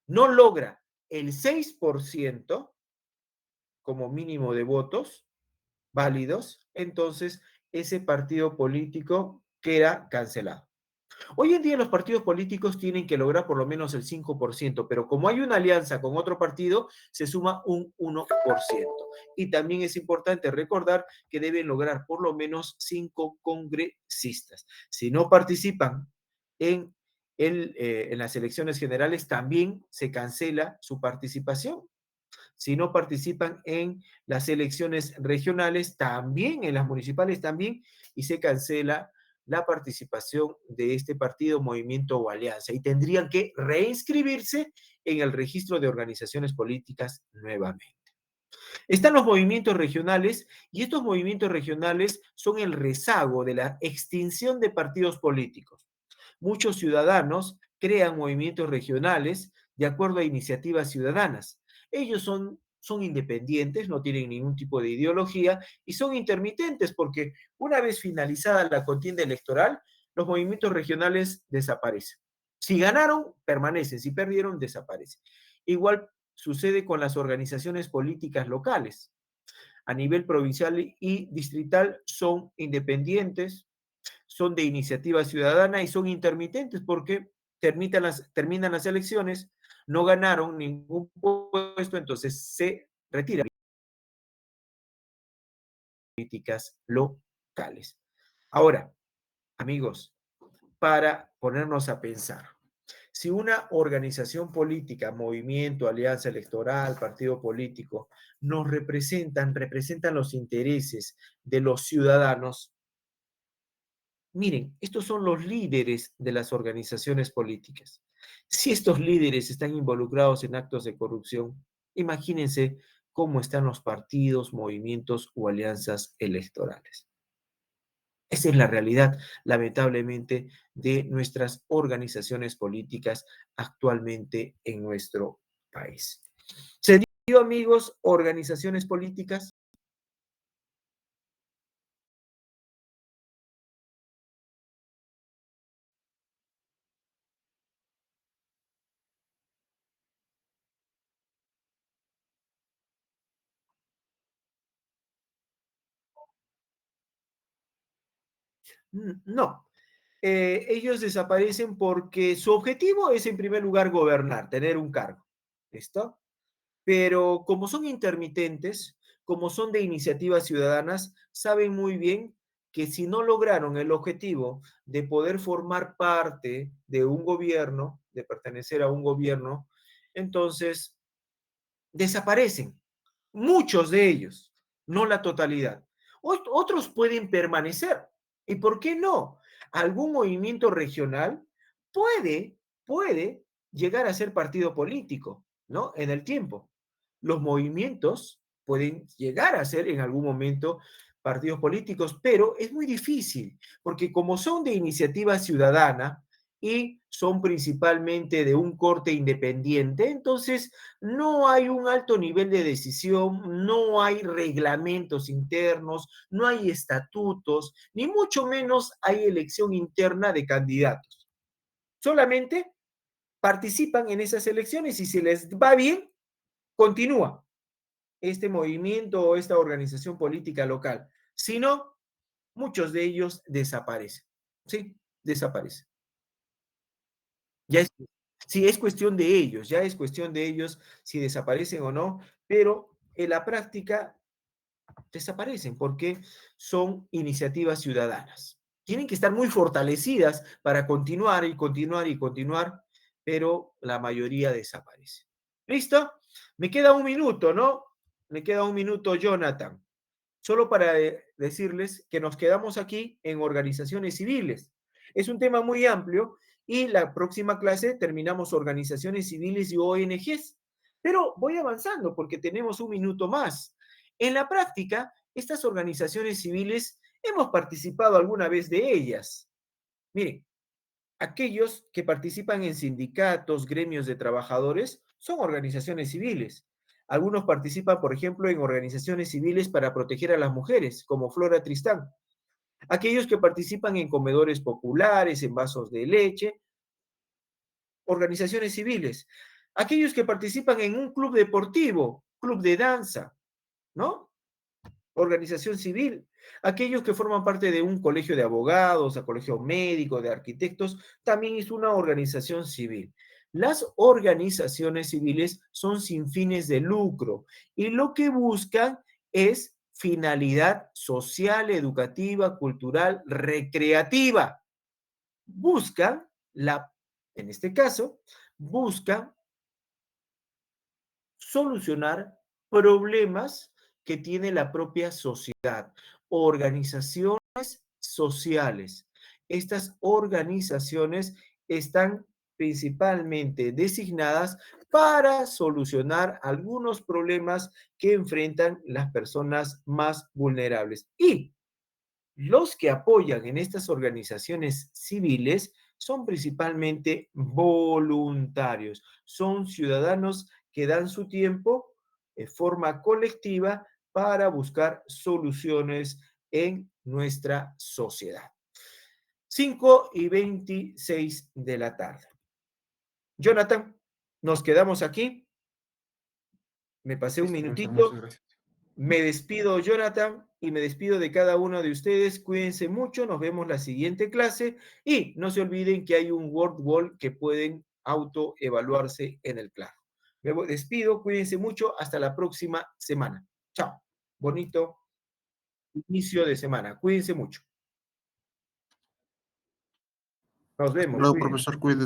no logra el 6% como mínimo de votos válidos, entonces ese partido político queda cancelado. Hoy en día los partidos políticos tienen que lograr por lo menos el 5%, pero como hay una alianza con otro partido, se suma un 1%. Y también es importante recordar que deben lograr por lo menos 5 congresistas. Si no participan en, en las elecciones generales, también se cancela su participación. Si no participan en las elecciones regionales, también en las municipales también, y se cancela la participación de este partido, movimiento o alianza, y tendrían que reinscribirse en el registro de organizaciones políticas nuevamente. Están los movimientos regionales, y estos movimientos regionales son el rezago de la extinción de partidos políticos. Muchos ciudadanos crean movimientos regionales de acuerdo a iniciativas ciudadanas. Ellos son independientes, no tienen ningún tipo de ideología y son intermitentes porque una vez finalizada la contienda electoral, los movimientos regionales desaparecen. Si ganaron, permanecen, si perdieron, desaparecen. Igual sucede con las organizaciones políticas locales. A nivel provincial y distrital son independientes, son de iniciativa ciudadana y son intermitentes porque terminan las elecciones, no ganaron ningún puesto, entonces se retiran políticas locales. Ahora, amigos, para ponernos a pensar, si una organización política, movimiento, alianza electoral, partido político, representan los intereses de los ciudadanos, Miren, estos son los líderes de las organizaciones políticas. Si estos líderes están involucrados en actos de corrupción, imagínense cómo están los partidos, movimientos o alianzas electorales. Esa es la realidad, lamentablemente, de nuestras organizaciones políticas actualmente en nuestro país. ¿Se dio, amigos, organizaciones políticas? No. Ellos desaparecen porque su objetivo es, en primer lugar, gobernar, tener un cargo. ¿Listo? Pero como son intermitentes, como son de iniciativas ciudadanas, saben muy bien que si no lograron el objetivo de poder formar parte de un gobierno, de pertenecer a un gobierno, entonces desaparecen. Muchos de ellos, no la totalidad. Otros pueden permanecer. ¿Y por qué no? Algún movimiento regional puede llegar a ser partido político, ¿no? En el tiempo. Los movimientos pueden llegar a ser en algún momento partidos políticos, pero es muy difícil, porque como son de iniciativa ciudadana y son principalmente de un corte independiente, entonces no hay un alto nivel de decisión, no hay reglamentos internos, no hay estatutos, ni mucho menos hay elección interna de candidatos. Solamente participan en esas elecciones y si les va bien, continúa este movimiento o esta organización política local. Si no, muchos de ellos desaparecen. Sí, desaparecen. Ya es, sí, es cuestión de ellos, ya es cuestión de ellos si desaparecen o no, pero en la práctica desaparecen porque son iniciativas ciudadanas. Tienen que estar muy fortalecidas para continuar y continuar y continuar, pero la mayoría desaparece. ¿Listo? Me queda un minuto, ¿no? Me queda un minuto, Jonathan. Solo para decirles que nos quedamos aquí en organizaciones civiles. Es un tema muy amplio y la próxima clase terminamos organizaciones civiles y ONGs. Pero voy avanzando porque tenemos un minuto más. En la práctica, estas organizaciones civiles hemos participado alguna vez de ellas. Miren, aquellos que participan en sindicatos, gremios de trabajadores, son organizaciones civiles. Algunos participan, por ejemplo, en organizaciones civiles para proteger a las mujeres, como Flora Tristán. Aquellos que participan en comedores populares, en vasos de leche, organizaciones civiles. Aquellos que participan en un club deportivo, club de danza, ¿no? Organización civil. Aquellos que forman parte de un colegio de abogados, a colegio médico, de arquitectos, también es una organización civil. Las organizaciones civiles son sin fines de lucro y lo que buscan es finalidad social, educativa, cultural, recreativa. Buscan en este caso, buscan solucionar problemas que tiene la propia sociedad, organizaciones sociales. Estas organizaciones están principalmente designadas para solucionar algunos problemas que enfrentan las personas más vulnerables. Y los que apoyan en estas organizaciones civiles son principalmente voluntarios, son ciudadanos que dan su tiempo de forma colectiva para buscar soluciones en nuestra sociedad. 5:26 de la tarde. Jonathan, nos quedamos aquí. Me pasé un Listo, profesor, muchas minutito. gracias. Me despido, Jonathan, y me despido de cada uno de ustedes. Cuídense mucho, nos vemos la siguiente clase y no se olviden que hay un Word Wall que pueden autoevaluarse en el claro. Me despido, cuídense mucho, hasta la próxima semana. Chao. Bonito inicio de semana. Cuídense mucho. Nos Hasta vemos, luego, cuídense. profesor, cuídese.